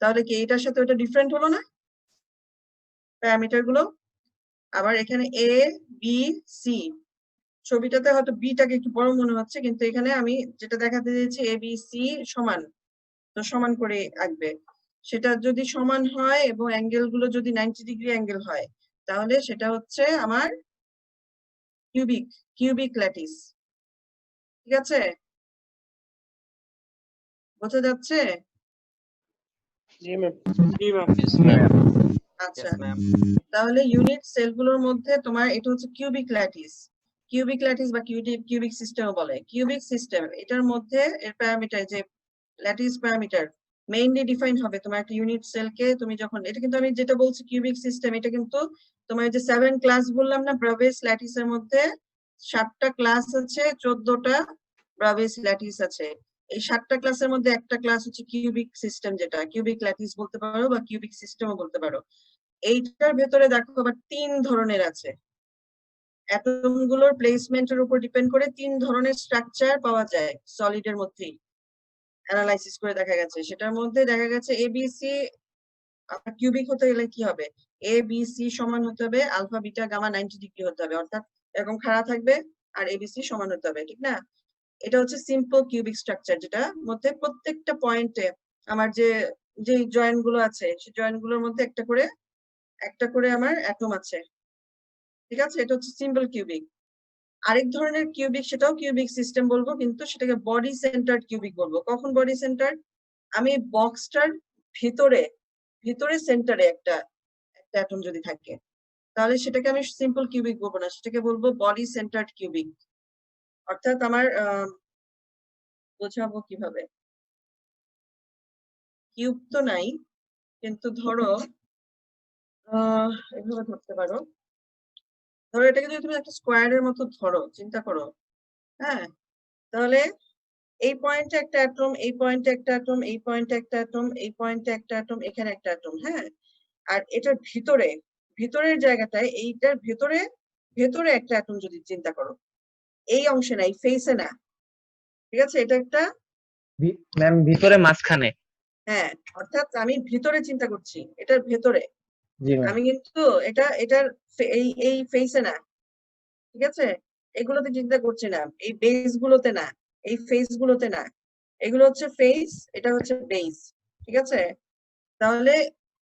তাহলে কি এটার সাথে ওটা ডিফারেন্ট হলো না প্যারামিটার গুলো? আবার এখানে এ বি সি, ছবিটাতে হয়তো বিটাকে একটু বড় মনে হচ্ছে, কিন্তু এখানে আমি যেটা দেখাতে দিয়েছি এ বি সি সমান, তো সমান করে আঁকবে। সেটা যদি সমান হয় এবং অ্যাঙ্গেল গুলো যদি 90 ডিগ্রি অ্যাঙ্গেল হয়, তাহলে সেটা হচ্ছে আমার কিউবিক ল্যাটিস, ঠিক আছে? বোঝা যাচ্ছে? আচ্ছা, তাহলে ইউনিট সেলগুলোর মধ্যে তোমার এটা হচ্ছে কিউবিক ল্যাটিস বা কিউবিক সিস্টেম বলে। কিউবিক সিস্টেম এটার মধ্যে এর প্যারামিটার, যে ল্যাটিস প্যারামিটার মেইনলি ডিফাইন হবে তোমার একটা ইউনিট সেলকে তুমি যখন, এটা কিন্তু আমি যেটা বলছি কিউবিক সিস্টেম, এটা কিন্তু তোমার যে 7 ক্লাস বললাম না ব্রাভেস ল্যাটিসের মধ্যে, 7টা ক্লাস আছে, 14টা ব্রাভেস ল্যাটিস আছে। এই 7টা ক্লাসের মধ্যে একটা ক্লাস হচ্ছে কিউবিক সিস্টেম, যেটা কিউবিক ল্যাটিস বলতে পারো বা কিউবিক সিস্টেমও বলতে পারো। এইটার ভেতরে দেখো আবার 3 ধরনের আছে, অ্যাটম গুলোর প্লেসমেন্টের উপর ডিপেন্ড করে 3 ধরনের স্ট্রাকচার পাওয়া যায় সলিডের মধ্যেই, অ্যানালাইসিস করে দেখা গেছে। সেটার মধ্যে দেখা গেছে এবিসি কিউবিক হতে গেলে কি হবে, এ বি সি সমান হতে হবে, আলফা বিটা গামা 90 ডিগ্রি হতে হবে, অর্থাৎ এরকম খাড়া থাকবে, আর এবিসি সমান হতে হবে, ঠিক না? এটা হচ্ছে সিম্পল কিউবিক স্ট্রাকচার, যেটা মধ্যে প্রত্যেকটা পয়েন্টে আমার যে জয়েন্ট গুলো আছে সেই জয়েন্ট গুলোর মধ্যে একটা করে আমার অ্যাটম আছে, ঠিক আছে? এটা হচ্ছে সিম্পল কিউবিক। আরেক ধরনের কিউবিক, সেটাও কিউবিক সিস্টেম বলবো, কিন্তু সেটাকে বডি সেন্টার্ড কিউবিক বলবো। কখন বডি সেন্টার্ড? আমি বক্সটার ভিতরে সেন্টারে একটা অ্যাটম যদি থাকে, তাহলে সেটাকে আমি সিম্পল কিউবিক বলবো না, সেটাকে বলবো বডি সেন্টার্ড কিউবিক। অর্থাৎ আমার বোঝাবো কিভাবে, কিউব তো নাই, কিন্তু ধরো এভাবে ধরতে পারো, ধরো এটাকে যদি তুমি একটা স্কোয়ারের মতো ধরো, চিন্তা করো, হ্যাঁ? তাহলে এই পয়েন্টে একটা অ্যাটম, এই পয়েন্টে একটা অ্যাটম, এই পয়েন্টে একটা অ্যাটম, এই পয়েন্টে একটা অ্যাটম, এখানে একটা অ্যাটম, হ্যাঁ? আর এটার ভিতরের জায়গাটায়, এইটার ভেতরে একটা অ্যাটম যদি চিন্তা করো, এই অংশে না, এই ফেসে না, ঠিক আছে? এটা একটা, ম্যাম ভিতরে মাঝখানে। হ্যাঁ, অর্থাৎ আমি ভিতরে চিন্তা করছি, এটার ভেতরে, জি ম্যাম। আমি কিন্তু এটার এই ফেসে না, ঠিক আছে? এগুলোতে চিন্তা করছি না, এই বেস গুলোতে না, এই ফেস গুলোতে না, এগুলো হচ্ছে ফেস, এটা হচ্ছে বেস, ঠিক আছে? তাহলে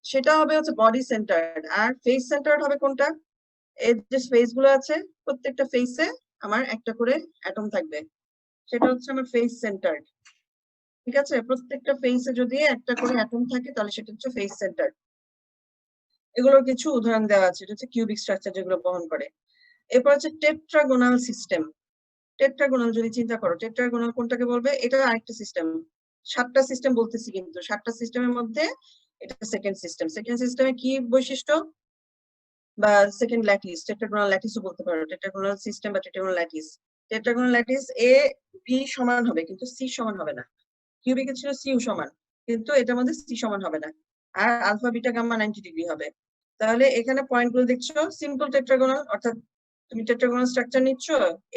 সেটা হবে হচ্ছে বডি সেন্টার্ড, আর ফেস সেন্টার্ড হবে কোনটা? এই যে ফেস গুলো আছে, প্রত্যেকটা ফেসে আমার একটা করে অ্যাটম থাকবে, সেটা হচ্ছে আমার ফেস সেন্টার্ড, ঠিক আছে? প্রত্যেকটা ফেসে যদি একটা করে অ্যাটম থাকে তাহলে সেটা হচ্ছে ফেস সেন্টার্ড। এগুলোর কিছু উদাহরণ দেওয়া আছে, এটা হচ্ছে কিউবিক স্ট্রাকচার যেগুলো বহন করে। এরপর হচ্ছে টেট্রাগোনাল সিস্টেম। টেট্রাগোনাল যদি চিন্তা করো, টেট্রাগোনাল কোনটাকে বলবে? এটা আরেকটা সিস্টেম। 7টা সিস্টেম বলতেছি, কিন্তু 7টা সিস্টেমের মধ্যে এটা সেকেন্ড সিস্টেম। সেকেন্ড সিস্টেমে কি বৈশিষ্ট্য? বা সেকেন্ড ল্যাটিস, টেট্রাগোনাল ল্যাটিসও বলতে পারো, টেট্রাগোনাল সিস্টেম বা টেট্রাগোনাল ল্যাটিস। টেট্রাগোনাল ল্যাটিস এ বি সমান হবে, কিন্তু সি সমান হবে না। কিউবিকে ছিল সিউ সমান, কিন্তু এটার মধ্যে সি সমান হবে না। আর আলফা বিটা গাম্মা 90 ডিগ্রি হবে। তাহলে এখানে পয়েন্ট গুলো দেখছো, সিম্পল টেট্রাগোনাল, অর্থাৎ তুমি টেট্রাগোনাল স্ট্রাকচার নিচ্ছ,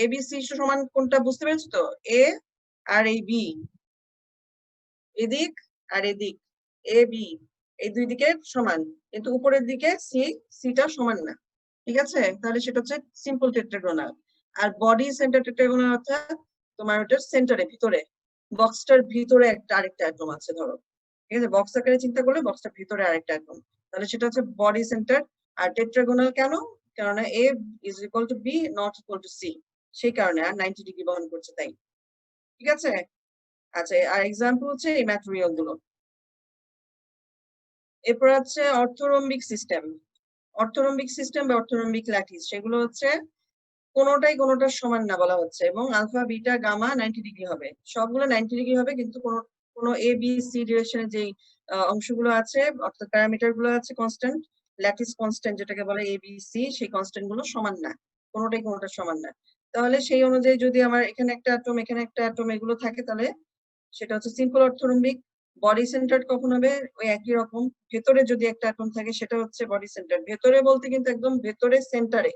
এ বি সি সমান কোনটা বুঝতে পেরেছো তো? এ আর এই বি, এদিক আর এদিক, এ বি এই দুই দিকে সমান, কিন্তু উপরের দিকে সিটা সমান না, ঠিক আছে? তাহলে সেটা হচ্ছে সিম্পল টেট্রাগোনাল। আর বডি সেন্টার টেট্রাগোনাল অর্থাৎ তোমার ওটার সেন্টারে, ভিতরে, বক্সটার ভিতরে আরেকটা অ্যাটম আছে ধরো, ঠিক আছে? বক্স আকারে চিন্তা করলে বক্সটার ভিতরে আরেকটা অ্যাটম, তাহলে সেটা হচ্ছে বডি সেন্টার। আর টেট্রাগোনাল কেন? কেননা A is equal to B not equal to C, সেই কারণে, আর 90 ডিগ্রি বহন করছে তাই, ঠিক আছে? আচ্ছা, আর এক্সাম্পল হচ্ছে এই ম্যাটেরিয়াল গুলো। এরপর আছে অর্থোরম্বিক সিস্টেম। অর্থোরম্বিক সিস্টেম বা অর্থোরম্বিক ল্যাটিস, সেগুলো হচ্ছে কোনোটাই কোনোটার সমান না বলা হচ্ছে, এবং আলফা বিটা গামা 90 ডিগ্রি হবে, সবগুলো 90 ডিগ্রি হবে, কিন্তু কোনো এ বি সি ডিরেকশনে যেই অংশগুলো আছে, অর্থাৎ প্যারামিটার গুলো আছে কনস্ট্যান্ট, ল্যাটিস কনস্ট্যান্ট যেটাকে বলে এ বি সি, সেই কনস্ট্যান্ট গুলো সমান না, কোনোটাই কোনোটার সমান না। তাহলে সেই অনুযায়ী যদি আমার এখানে একটা অ্যাটম, এখানে একটা অ্যাটম, এগুলো থাকে, তাহলে সেটা হচ্ছে সিম্পল অর্থোরম্বিক। বডি সেন্টার্ড কখন হবে? ওই একই রকম, ভেতরে যদি একটা অ্যাটম থাকে সেটা হচ্ছে বডি সেন্টার। ভেতরে বলতে কিন্তু একদম ভেতরে, সেন্টারে,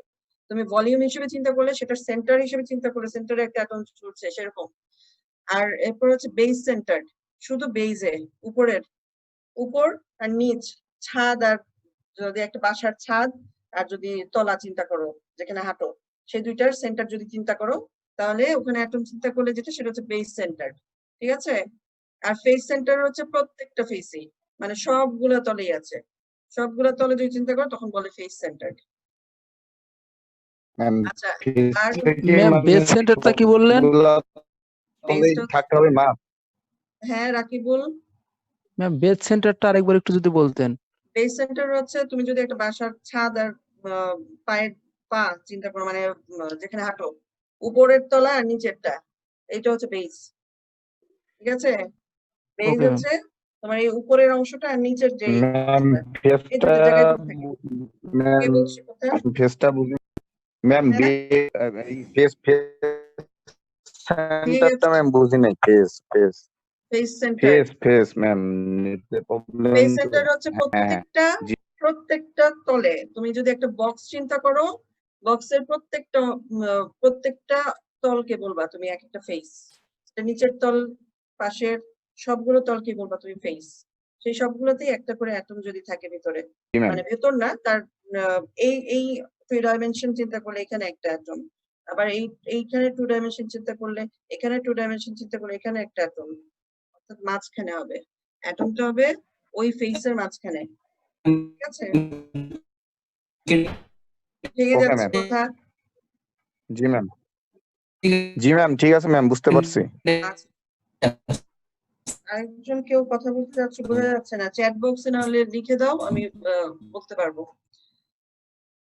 তুমি ভলিউম হিসেবে চিন্তা করলে, সেটা সেন্টার হিসেবে চিন্তা করলে সেন্টারে একটা অ্যাটম চলছে সেরকম। আর এরপর হচ্ছে বেস সেন্টার, শুধু বেজে, উপরের, উপর আর নিচ, ছাদ, আর যদি একটা বাসার ছাদ আর যদি তলা চিন্তা করো, যেখানে হাঁটো, সেই দুইটার সেন্টার যদি চিন্তা করো, তাহলে ওখানে অ্যাটম চিন্তা করলে যেটা, সেটা হচ্ছে বেস সেন্টার, ঠিক আছে? আর ফেস সেন্টার হচ্ছে প্রত্যেকটা ফেসেই, মানে সবগুলা তলেই আছে, সবগুলা তলে যদি চিন্তা করো তখন বলে ফেস সেন্টার। আচ্ছা, আর ম্যাম বেস সেন্টারটা কি বললেন? থাকতে হবে মা। হ্যাঁ রাকিবুল, ম্যাম বেস সেন্টারটা আরেকবার একটু যদি বলতেন। বেস সেন্টার হচ্ছে তুমি যদি একটা বাসার ছাদ আর পায়ের পা চিন্তা করো, মানে যেখানে হাঁটো, উপরের তলা আর নিচেরটা, এইটা হচ্ছে বেস, ঠিক আছে? Base okay ma'am. হচ্ছে তোমার এই উপরের অংশটা আর নিচের যে ম্যাম এই দুটো জায়গায় থাকে। কে বলছে কথা? ফেসটা বুঝি ম্যাম, হ্যাঁ? ফেস ঠিক সেন্টারটা আছে, ম্যাম বুঝি নাই। Face face centre, face ma'am, problem. Face centre হচ্ছে হ্যাঁ হ্যাঁ জি প্রত্যেকটা তলে, তুমি যদি একটা বক্স চিন্তা করো, বক্সের প্রত্যেকটা তলকে বলবা তুমি এক একটা ফেস, নিচের তল, পাশের সবগুলো তলকে বলবা তুমি ফেস। সেই সবগুলোতেই একটা করে অ্যাটম যদি থাকে ভিতরে, জি ম্যাম। মানে ভেতর না, তার এই 3 ডাইমেনশন চিন্তা করলে এখানে একটা অ্যাটম, আবার এইখানে 2 ডাইমেনশন চিন্তা করলে, এখানে 2 ডাইমেনশন চিন্তা করলে এখানে একটা অ্যাটম, অর্থাৎ মাঝখানে হবে অ্যাটমটা, হবে ওই ফেসের মাঝখানে, ঠিক আছে? ভেঙে ওকে যাচ্ছে ম্যাম। কথা। জি ম্যাম, জি ম্যাম, ঠিক আছে ম্যাম, বুঝতে পারছি। আচ্ছা, আরেকজন কেউ কথা বলতে যাচ্ছে, বোঝা যাচ্ছে না, চ্যাট বক্সে নাহলে লিখে দাও, আমি বলতে পারবো।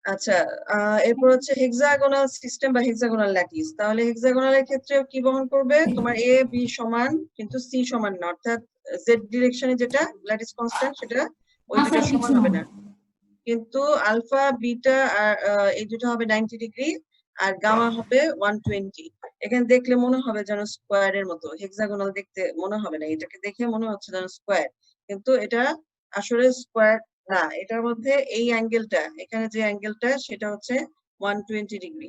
আচ্ছা, এরপর হচ্ছে হেক্সাগোনাল সিস্টেম বা হেক্সাগোনাল ল্যাটিস। তাহলে হেক্সাগোনালের ক্ষেত্রে কি বহন করবে? তোমার এ বি সমান কিন্তু সি সমান না, অর্থাৎ জেড ডিরেকশনে যেটা ল্যাটিস কনস্ট্যান্ট, সেটা ওই দুটো সমান হবে না, কিন্তু আলফা বিটা আর এই দুটো হবে 90 ডিগ্রি, আর গামা হবে 120। এখানে দেখলে মনে হবে যেন স্কোয়ারের মতো, হেক্সাগোনাল দেখতে মনে হবে না, এটাকে দেখে মনে হচ্ছে যেন স্কোয়ার, কিন্তু এটা আসলে স্কোয়ার না। এটার মধ্যে এই অ্যাঙ্গেলটা, এখানে যে অ্যাঙ্গেলটা, সেটা হচ্ছে 120 ডিগ্রি,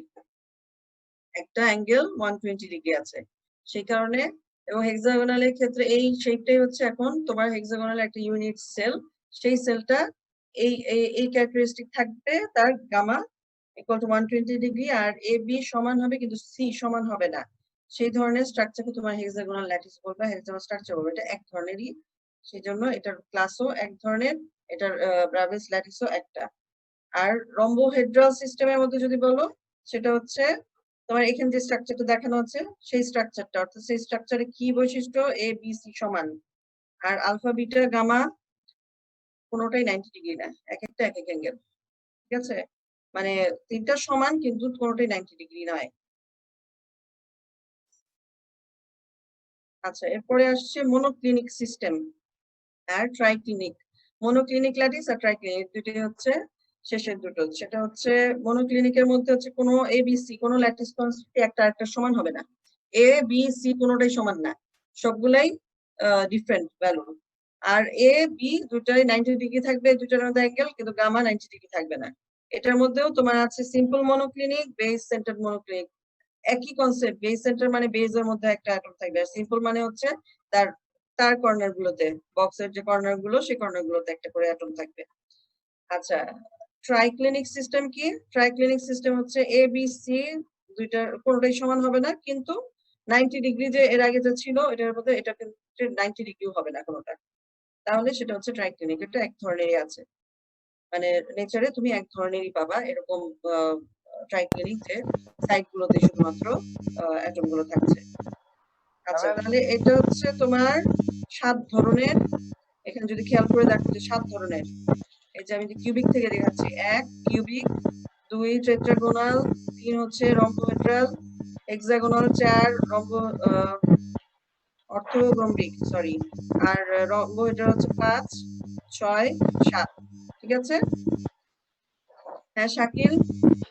একটা অ্যাঙ্গেল 120 ডিগ্রি আছে, সেই কারণে। এবং হেক্সাগোনালের ক্ষেত্রে এই শেপটাই হচ্ছে এখন তোমার হেক্সাগোনাল একটা ইউনিট সেল, সেই সেলটা এই ক্যারেক্টারিস্টিক থাকবে, তার গামা ইকুয়াল টু 120 ডিগ্রি, আর এ বি সমান হবে কিন্তু সি সমান হবে না, সেই ধরনের স্ট্রাকচারকে তোমার হেক্সাগোনাল ল্যাটিস বলবে, হেক্সাগোনাল স্ট্রাকচার বলবে। এটা এক ধরনেরই, সেই জন্য এটার ক্লাসও এক ধরনের, এটার ব্রাভিস ল্যাটিসও একটা। আর রম্বোহেড্রাল সিস্টেমের মধ্যে যদি বলো, সেটা হচ্ছে তোমার এখানে যে স্ট্রাকচারটা দেখানো আছে সেই স্ট্রাকচারটা, অর্থাৎ সেই স্ট্রাকচারে কি বৈশিষ্ট্য, এ বি সি সমান, আর আলফা বিটা গামা কোনোটাই 90 ডিগ্রি না, এক একটা এক এক অ্যাঙ্গেল, ঠিক আছে? মানে তিনটা সমান কিন্তু কোনোটাই 90 ডিগ্রি নয়। আচ্ছা, এরপরে আসছে মনোক্লিনিক সিস্টেম আর ট্রাইক্লিনিক। মনোক্লিনিক ল্যাটিস আর ট্রাইক্লিনিক দুটোই হচ্ছে শেষের দুটো। সেটা হচ্ছে মনোক্লিনিকের মধ্যে হচ্ছে কোনো এ বি সি কোনো ল্যাটিস কনস্ট্যান্ট একটা আরেকটা সমান হবে না, এ বি সি কোনোটাই সমান না, সবগুলাই different value. R a B দুটাই 90 ডিগ্রি থাকবে, দুটার মধ্যে অ্যাঙ্গেল, কিন্তু গামা 90 ডিগ্রি থাকবে না। এটার মধ্যেও তোমার আছে simple monoclinic, base centred monoclinic. একই কনসেপ্ট, বেস সেন্টার মানে বেজের মধ্যে একটা অ্যাটম থাকবে, আর সিম্পল মানে হচ্ছে তার তার কর্নার গুলোতে, বক্সের যে কর্নার গুলো সেই কর্নার গুলোতে একটা করে অ্যাটম থাকবে। আচ্ছা, ট্রাইক্লিনিক সিস্টেম কি? ট্রাইক্লিনিক সিস্টেম হচ্ছে এ বি সি দুইটার কোনোটাই সমান হবে না, কিন্তু 90 ডিগ্রি যে এর আগে যে ছিল এটার মধ্যে এটা কিন্তু 90 ডিগ্রিও হবে না কোনোটা, তাহলে সেটা হচ্ছে ট্রাইক্লিনিক। এটা এক ধরনেরই আছে, মানে নেচারে তুমি এক ধরনেরই পাবা এরকম ট্রাইক্লিনিক, যে সাইড গুলোতে শুধুমাত্র অ্যাটম গুলো থাকছে। আচ্ছা, তাহলে এটা হচ্ছে তোমার 7 ধরনের। এখানে যদি খেয়াল করে দেখো যে 7 ধরনের, এই যে আমি কিউবিক থেকে দেখাচ্ছি, 1 কিউবিক, 2 টেট্রাগোনাল, 3 হচ্ছে রম্বোহেড্রাল, হেক্সাগোনাল, 4 অর্থোরম্বিক, সরি, আর রম্বোহেড্রাল হচ্ছে 5, 6, 7। ঠিক আছে? হ্যাঁ শাকিল।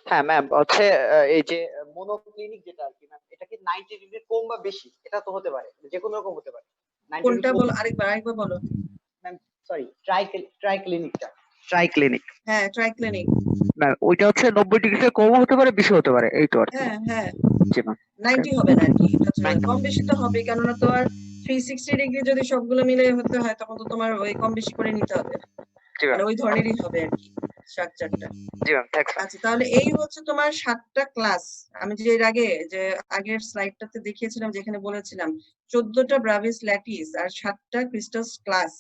হ্যাঁ ম্যাম, হচ্ছে এই যে মনোক্লিনিক যেটা আর কি ম্যাম, এটা কি 90 ডিগ্রি কম বা বেশি? এটা তো হতে পারে, যে কোনো রকম হতে পারে। 90 কোনটা ডিগ্রি বলো, আরেকবার বলো। ম্যাম সরি, ট্রাইক্লিনিকটা, ট্রাইক্লিনিক হ্যাঁ ট্রাইক্লিনিক, ম্যাম ওইটা হচ্ছে 90 ডিগ্রি থেকে কমও হতে পারে, বেশি হতে পারে, এই তো আর কি। হ্যাঁ হ্যাঁ জি ম্যাম। 90 হবে না আর কি, এটা হচ্ছে কম বেশি তো হবে, কেননা তো আর 360 ডিগ্রি যদি সবগুলো মিলে হতে হয় তখন তো তোমার ওই কম বেশি করে নিতে হবে, জি মানে ম্যাম। ওই ধরনেরই হবে আর কি স্ট্রাকচারটা। জি ম্যাম, থ্যাঙ্কস। আচ্ছা, তাহলে এই হচ্ছে তোমার 7টা ক্লাস। আমি যে এর আগে যে আগের স্লাইডটাতে দেখিয়েছিলাম, যেখানে বলেছিলাম 14টা ব্রাভিস ল্যাটিস আর 7টা ক্রিস্টাল ক্লাস।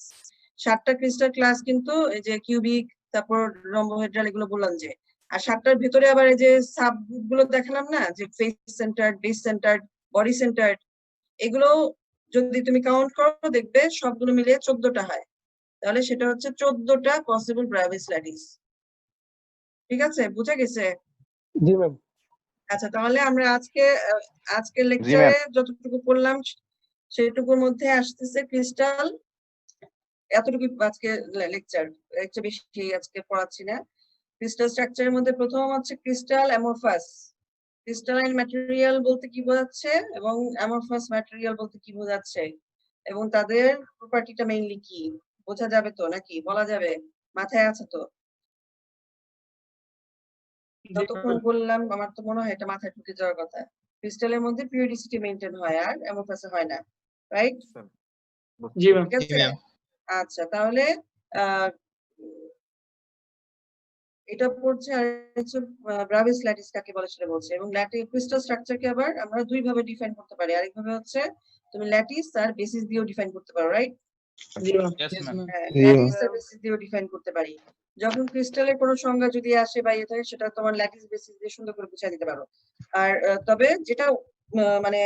7টা ক্রিস্টাল ক্লাস কিন্তু এই যে কিউবিক, তারপর রম্বোহেড্রাল, এগুলো বললাম যে। আর 7টার ভিতরে আবার এই যে সাব গ্রুপ গুলো দেখালাম না, যে face centred, base centred, body centred, এগুলো যদি তুমি কাউন্ট করো দেখবে সবগুলো মিলিয়ে 14টা হয়। তাহলে সেটা হচ্ছে 14টা পসিবল ব্রাভিস ল্যাটিস। ঠিক আছে, বুঝে গেছে? জি ম্যাম। আচ্ছা, তাহলে আমরা আজকের জি লেকচারে ম্যাম। যতটুকু পড়লাম সেটুকুর মধ্যে আসতেছে ক্রিস্টাল, এতটুকু আজকে লেকচার, বেশি আজকে পড়াচ্ছি না। ক্রিস্টাল স্ট্রাকচারের মধ্যে প্রথম হচ্ছে ক্রিস্টাল অ্যামরফাস। ক্রিস্টালাইন ম্যাটেরিয়াল বলতে কি বোঝাচ্ছে এবং অ্যামরফাস ম্যাটেরিয়াল বলতে কি বোঝাচ্ছে, এবং তাদের প্রপার্টিটা মেইনলি কি, বোঝা যাবে তো নাকি, বলা যাবে? মাথায় আছে তো? যতক্ষণ বললাম আমার তো মনে হয় এটা মাথায় ঢুকে যাওয়ার কথা। ক্রিস্টালের মধ্যে পিরিয়ডিসিটি মেইনটেইন হয়, আর অ্যামরফাসে হয় না, রাইট? জি ম্যাম। ঠিক আছে। আচ্ছা, তাহলে আহ এটা পড়ছে, আর হচ্ছে ব্রাভিস ল্যাটিস কাকে বলে সেটা বলছে। এবং ল্যাটিস ক্রিস্টাল স্ট্রাকচারকে আবার আমরা দুই ভাবে ডিফাইন করতে পারি। আরেকভাবে হচ্ছে তুমি ল্যাটিস আর বেসিস দিয়েও ডিফাইন করতে পারো, রাইট? জি ম্যাম। ল্যাটিস আর বেসিস দিয়েও ডিফাইন করতে পারি। যখন ক্রিস্টালের কোনো সংজ্ঞা যদি আসে বা ইয়ে থাকে, সেটা তোমার ল্যাটিস বেসিস দিয়ে সুন্দর করে বুঝিয়ে দিতে পারো। আর তবে যেটা মানে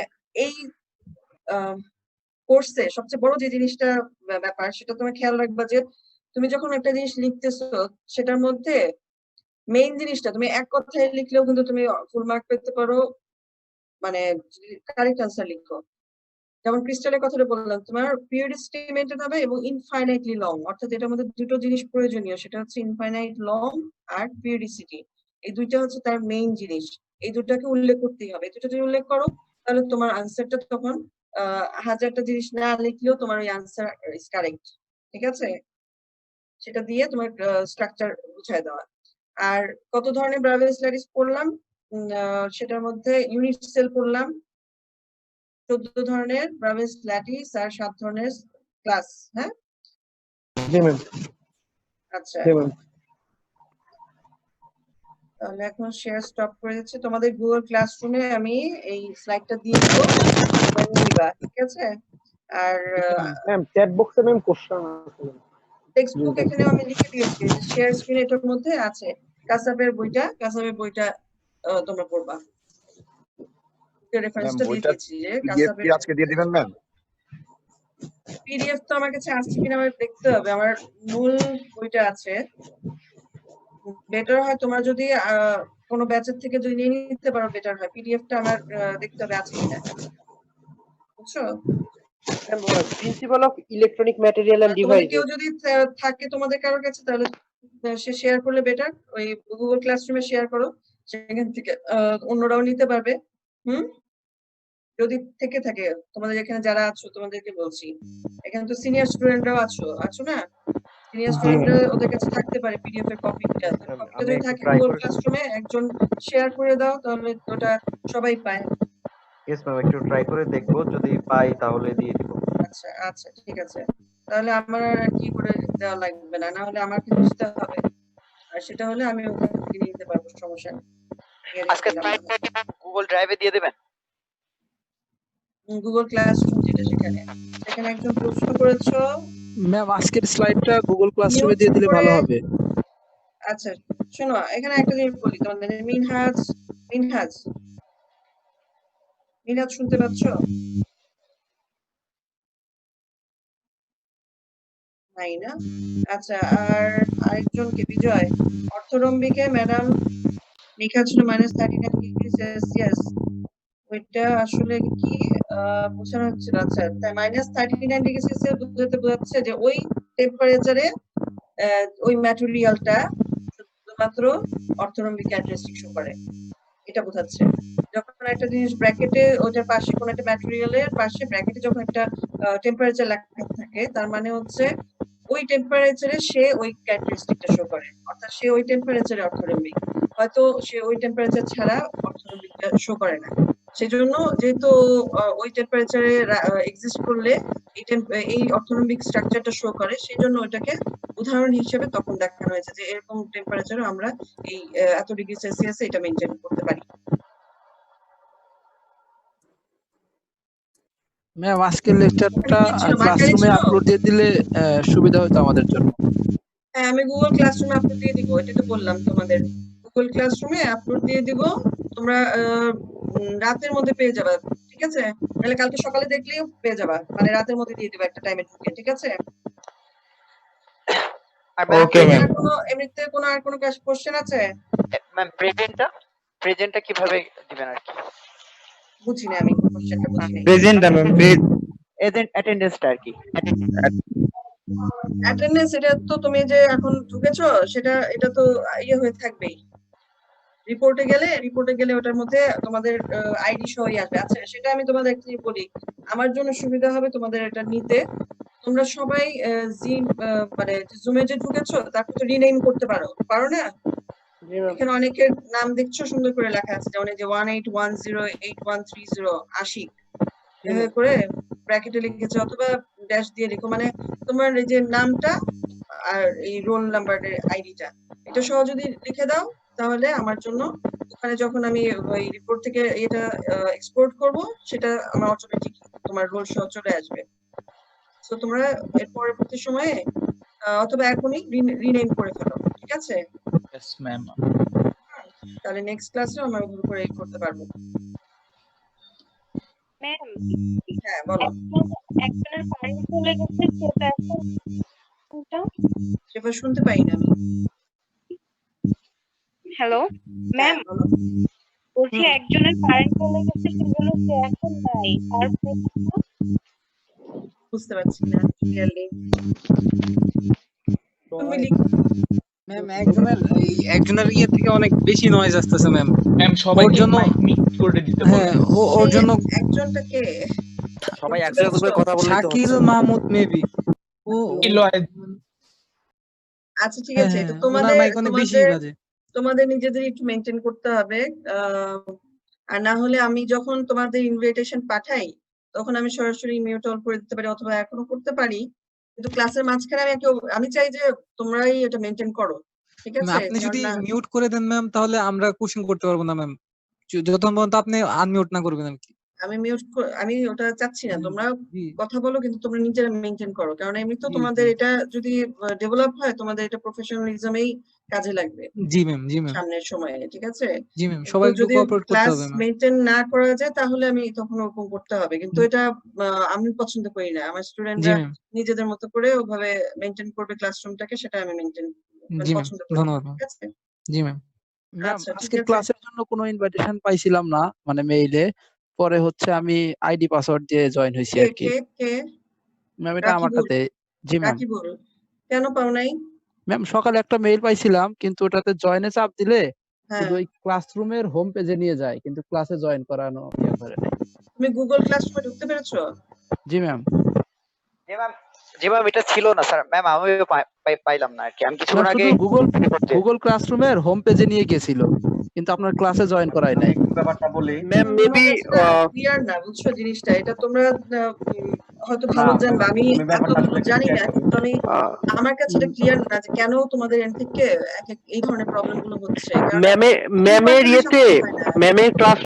এই কোর্সে সবচেয়ে বড় যে জিনিসটা ব্যাপার, সেটা তুমি খেয়াল রাখবা যে তুমি যখন একটা জিনিস লিখতেছো সেটার মধ্যে মেইন জিনিসটা তুমি এক কথায় লিখলেও কিন্তু তুমি ফুল মার্ক পেতে পারো, মানে কারেক্ট আনসার লিখো। যেমন ক্রিস্টালের কথাটা বললাম, তোমার পিরিয়ডিসিটি মেইনটেইন হবে এবং ইনফাইনাইটলি লং, অর্থাৎ এটার মধ্যে দুটো জিনিস প্রয়োজনীয়, সেটা হচ্ছে ইনফাইনাইট লং আর পিরিয়ডিসিটি। এই দুইটা হচ্ছে তার মেইন জিনিস, এই দুটাকে উল্লেখ করতেই হবে। এই দুটো যদি উল্লেখ করো তাহলে তোমার আনসারটা তখন 1000টা জিনিস না লিখলেও তোমার ওই আনসার ইজ কারেক্ট। ঠিক আছে, সেটা দিয়ে তোমার স্ট্রাকচার বুঝায় দেওয়া। আর কত ধরনের ব্রাভিস ল্যাটিস পড়লাম, সেটার মধ্যে ইউনিট সেল পড়লাম, 14 ধরনের ব্রাভিস ল্যাটিস আর 7 ধরনের ক্লাস। হ্যাঁ, জি ম্যাম। আচ্ছা, জি ম্যাম। তাহলে এখন শেয়ার স্টপ করে দিচ্ছি। তোমাদের গুগল ক্লাসরুমে আমি এই স্লাইডটা দিয়ে দেবো, তোমরা নিয়ে নিবা, ঠিক আছে? আর ম্যাম চ্যাট বক্সে ম্যাম কোশ্চেন আছে টেক্সট বুক এখানেও আমি লিখে দিয়েছি, শেয়ার স্ক্রিন এটার মধ্যে আছে। কাসাবের বইটা তোমরা পড়বা, ম্যাম রেফারেন্সটা দিয়ে বইটা দিয়েছি যে পিডিএফ কি কাসাবের আজকে দিয়ে দিবেন ম্যাম? পিডিএফ তো আমার কাছে আসছে কিনা আমার দেখতে হবে, আমার মূল বইটা আছে। বেটার হয় তোমরা যদি কোনো ব্যাচের থেকে যদি নিয়ে নিতে পারো বেটার হয়, পিডিএফটা আমার দেখতে হবে আছে কিনা, বুঝছো? Principle of electronic material and তোমাদের ডিভাইসেস। কেউ যদি থাকে তোমাদের কারোর কাছে, তাহলে সে শেয়ার করলে বেটার, ওই গুগল ক্লাসরুমে শেয়ার করো, সেখান থেকে অন্যরাও নিতে পারবে। যদি থেকে থাকে তোমাদের এখানে যারা আছো তোমাদেরকে বলছি, এখানে তো সিনিয়র স্টুডেন্টরাও আছো না? সিনিয়র স্টুডেন্টরা ওদের কাছে থাকতে পারে পিডিএফ এর কপিটা যদি থাকে গুগল ক্লাসরুমে একজন শেয়ার করে দাও, তাহলে ওটা সবাই পায়। ইয়েস ম্যাম, একটু ট্রাই করে দেখবো, যদি পাই তাহলে দিয়ে দিব। আচ্ছা আচ্ছা ঠিক আছে, তাহলে আমার আর কি করে দেওয়া লাগবে না, না হলে আমাকে বুঝতে হবে, আর সেটা হলে আমি ওখান থেকে নিতে পারবো, সমস্যা নেই। আজকে গুগল ড্রাইভে দিয়ে দেবেন। গুগল ক্লাসরুম যেটা, সেখানে একজন প্রশ্ন করেছো ম্যাম আজকের স্লাইডটা গুগল ক্লাসরুমে দিয়ে দিলে ভালো হবে। আচ্ছা শোনো, এখানে একটা জিনিস বলি তোমাদের, মিনহাজ শুনতে পাচ্ছ? নাই না? আচ্ছা, আর আরেকজনকে বিজয়, অর্থরম্বিকে ম্যাডাম লেখা ছিল -39°C, ওইটা আসলে কি বোঝানো হচ্ছিল? আচ্ছা, তাই -39°C বোঝাচ্ছে যে ওই টেম্পারেচারে ওই ম্যাটেরিয়ালটা শুধুমাত্র অর্থরম্বিক ক্যারেক্টারিস্টিক শো করে, এটা বোঝাচ্ছে। যখন একটা জিনিস ব্র্যাকেটে ওটার পাশে কোন একটা ম্যাটেরিয়ালের পাশে ব্র্যাকেটে যখন একটা টেম্পারেচার লেখা থাকে, তার মানে হচ্ছে ওই টেম্পারেচারে সে ওই ক্যারেক্টারিস্টিকটা শো করে, অর্থাৎ সে ওই টেম্পারেচারে অর্থরম্বিক, হয়তো সে ওই টেম্পারেচার ছাড়া অর্থরম্বিকটা শো করে না। সেজন্য যেহেতু ওই টেম্পারেচারে এক্সিস্ট করলে এই অর্থনৈতিক স্ট্রাকচারটা শো করে, সেই জন্য ওটাকে উদাহরণ হিসেবে তখন দেখানো হয়েছে যে এরকম টেম্পারেচারে আমরা এই এত ডিগ্রি সেলসিয়াসে এটা মেইনটেইন করতে পারি। ম্যাম আজকের লেকচারটা ক্লাসরুমে আপলোড দিয়ে দিলে সুবিধা হতো আমাদের জন্য। হ্যাঁ, আমি গুগল ক্লাসরুমে আপলোড দিয়ে দিব, এটা তো বললাম তোমাদের, গুগল ক্লাসরুমে আপলোড দিয়ে দিব, তোমরা রাতের মধ্যে পেয়ে যাবে, ঠিক আছে? তাহলে কালকে সকালে দেখলেও পেয়ে যাবা, মানে রাতের মধ্যে দিয়ে দিব একটা টাইমে ঢুকে, ঠিক আছে? Okay ma'am. এমনিতে আর কোনো কোশ্চেন আছে? ম্যাম প্রেজেন্টটা কিভাবে দিবেন আর কি বুঝি না, আমি কোশ্চেনটা বুঝি না। প্রেজেন্টটা ম্যাম, অ্যাটেন্ডেন্সটা আর কি। অ্যাটেন্ডেন্স এটা তো তুমি যে এখন ঢুকেছো, এটা তো ইয়ে হয়ে থাকবেই, রিপোর্টে গেলে ওটার মধ্যে তোমাদের আইডি সহই আসবে। আচ্ছা, সেটা আমি তোমাদের একটু বলি, আমার জন্য সুবিধা হবে তোমাদের এটা নিতে। তোমরা সবাই মানে জুমে যে ঢুকেছো তাকে তো রিনেম করতে পারো না? এখানে অনেকের নাম দেখছো সুন্দর করে লেখা আছে, যেমন এই যে 18108130 আশিক, এভাবে করে ব্র্যাকেটে লিখেছে, অথবা ড্যাশ দিয়ে লিখো, মানে তোমার এই যে নামটা আর এই রোল নাম্বারের আইডিটা এটা সহ যদি লিখে দাও, তাহলে আমার জন্য ওখানে যখন আমি ওই রিপোর্ট থেকে এটা এক্সপোর্ট করব, সেটা আমার অটোমেটিক তোমার রোল সহ চলে আসবে। তো তোমরা এর পরবর্তী সময়ে অথবা এখনই রিনেম করে ফেলো, ঠিক আছে? Yes ma'am. তাহলে নেক্সট ক্লাসে আমরা ওগুলো করে করতে পারবো। ম্যাম, হ্যাঁ বলো। একজনের কারেন্ট চলে গেছে, সেটা এখন সেটা শুনতে পাই না আমি। হ্যালো ম্যাম, বলছি একজনের কারেন্ট চলে গেছে, সেজন্য সে এখন নাই, আর বুঝতে পারছি না ক্লিয়ারলি। তুমি ম্যাম একজনের ইয়ে থেকে অনেক বেশি নয়েজ আসতেছে ম্যাম। ম্যাম সবাইকে ওর জন্য মাইক মিউট করে দিতে হ্যাঁ, বলেন। ওর জন্য একজনটা কে? সবাই একসাথে করে কথা বললেই তো শাকিল হচ্ছে। মাহমুদ মেবি ও আচ্ছা ঠিক আছে, এটা তোমাদের নিজেদের একটু মেইনটেইন করতে হবে। আর না হলে আমি যখন তোমাদের ইনভিটেশন পাঠাই, তখন আমি সরাসরি মিউট অল করে দিতে পারি, অথবা এখনো করতে পারি, কিন্তু ক্লাসের মাঝখানে আমি চাই যে তোমরাই এটা মেইনটেইন করো, ঠিক ম্যাম, আছে? আপনি কারণ যদি না মিউট করে দেন ম্যাম তাহলে আমরা কোশ্চেন করতে পারবো না ম্যাম, যতক্ষণ পর্যন্ত আপনি আনমিউট না করবেন আর কি। আমি ওটা চাচ্ছি না। তোমরা জি কথা বলো কিন্তু তোমরা নিজেরা মেইনটেইন করো। কারণ এমনিতেও জি তোমাদের জি এটা যদি ডেভেলপ হয় তোমাদের এটা প্রফেশনালিজমেই কাজে লাগবে জি ম্যাম, জি ম্যাম, সামনের সময়ে, ঠিক আছে? জি ম্যাম, কিন্তু সবাই একটু যদি কোঅপারেট করতে ক্লাস হবে ম্যাম। মেইনটেইন না করা যায় তাহলে আমি তখন ওরকম করতে হবে। কিন্তু এটা আমি পছন্দ করি না। আমার জি স্টুডেন্টরা ম্যাম, নিজেদের মতো করে ওভাবে মেইনটেইন করবে ক্লাসরুমটাকে, সেটা আমি মেইনটেইন জি ম্যাম, পছন্দ করি না, ধন্যবাদ ম্যাম, ঠিক আছে? জি ম্যাম। ম্যাম আচ্ছা, ঠিক আজকের আছে। ক্লাসের জন্য কোনো ইনভাইটেশন পাইছিলাম না, মানে মেইলে। পরে হচ্ছে আমি আইডি পাসওয়ার্ড দিয়ে জয়েন হয়েছি কে আর কি। কে কে ম্যাম এটা রাকিবুল? আমারটাতে। জি ম্যাম। রাকিবুল কেন পাও নাই? ম্যাম সকালে একটা মেইল পাইছিলাম, কিন্তু ওটাতে জয়েনে চাপ দিলে হ্যাঁ, শুধু ওই ক্লাসরুমের হোম পেজে নিয়ে যায়, কিন্তু ক্লাসে জয়েন করানো ইয়ে করে নাই। তুমি গুগল ক্লাসরুমে ঢুকতে পেরেছো? জি ম্যাম। জি ম্যাম এটা ছিল না স্যার, ম্যাম আমিও পাইলাম না আর কি। আমি কিছুক্ষণ ম্যাম আগে শুধু গুগল ক্লাসরুমের হোম পেজে নিয়ে গেছিল, কিন্তু আপনার ক্লাসে জয়েন করায় নাই। ব্যাপারটা বলি ম্যাম মেবি ক্লিয়ার না, বুঝছো জিনিসটা? এটা তোমরা হয়তো ভালো জানবে, আমি এত জানি না, কিন্তু আমার কাছে এটা ক্লিয়ার না যে কেন তোমাদের এন্ড থেকে এই ধরনের প্রবলেম গুলো হচ্ছে। কারণ ম্যামের ইউনিভার্সালি ইয়েতে সবসময় হয় না। ম্যামের ক্লাস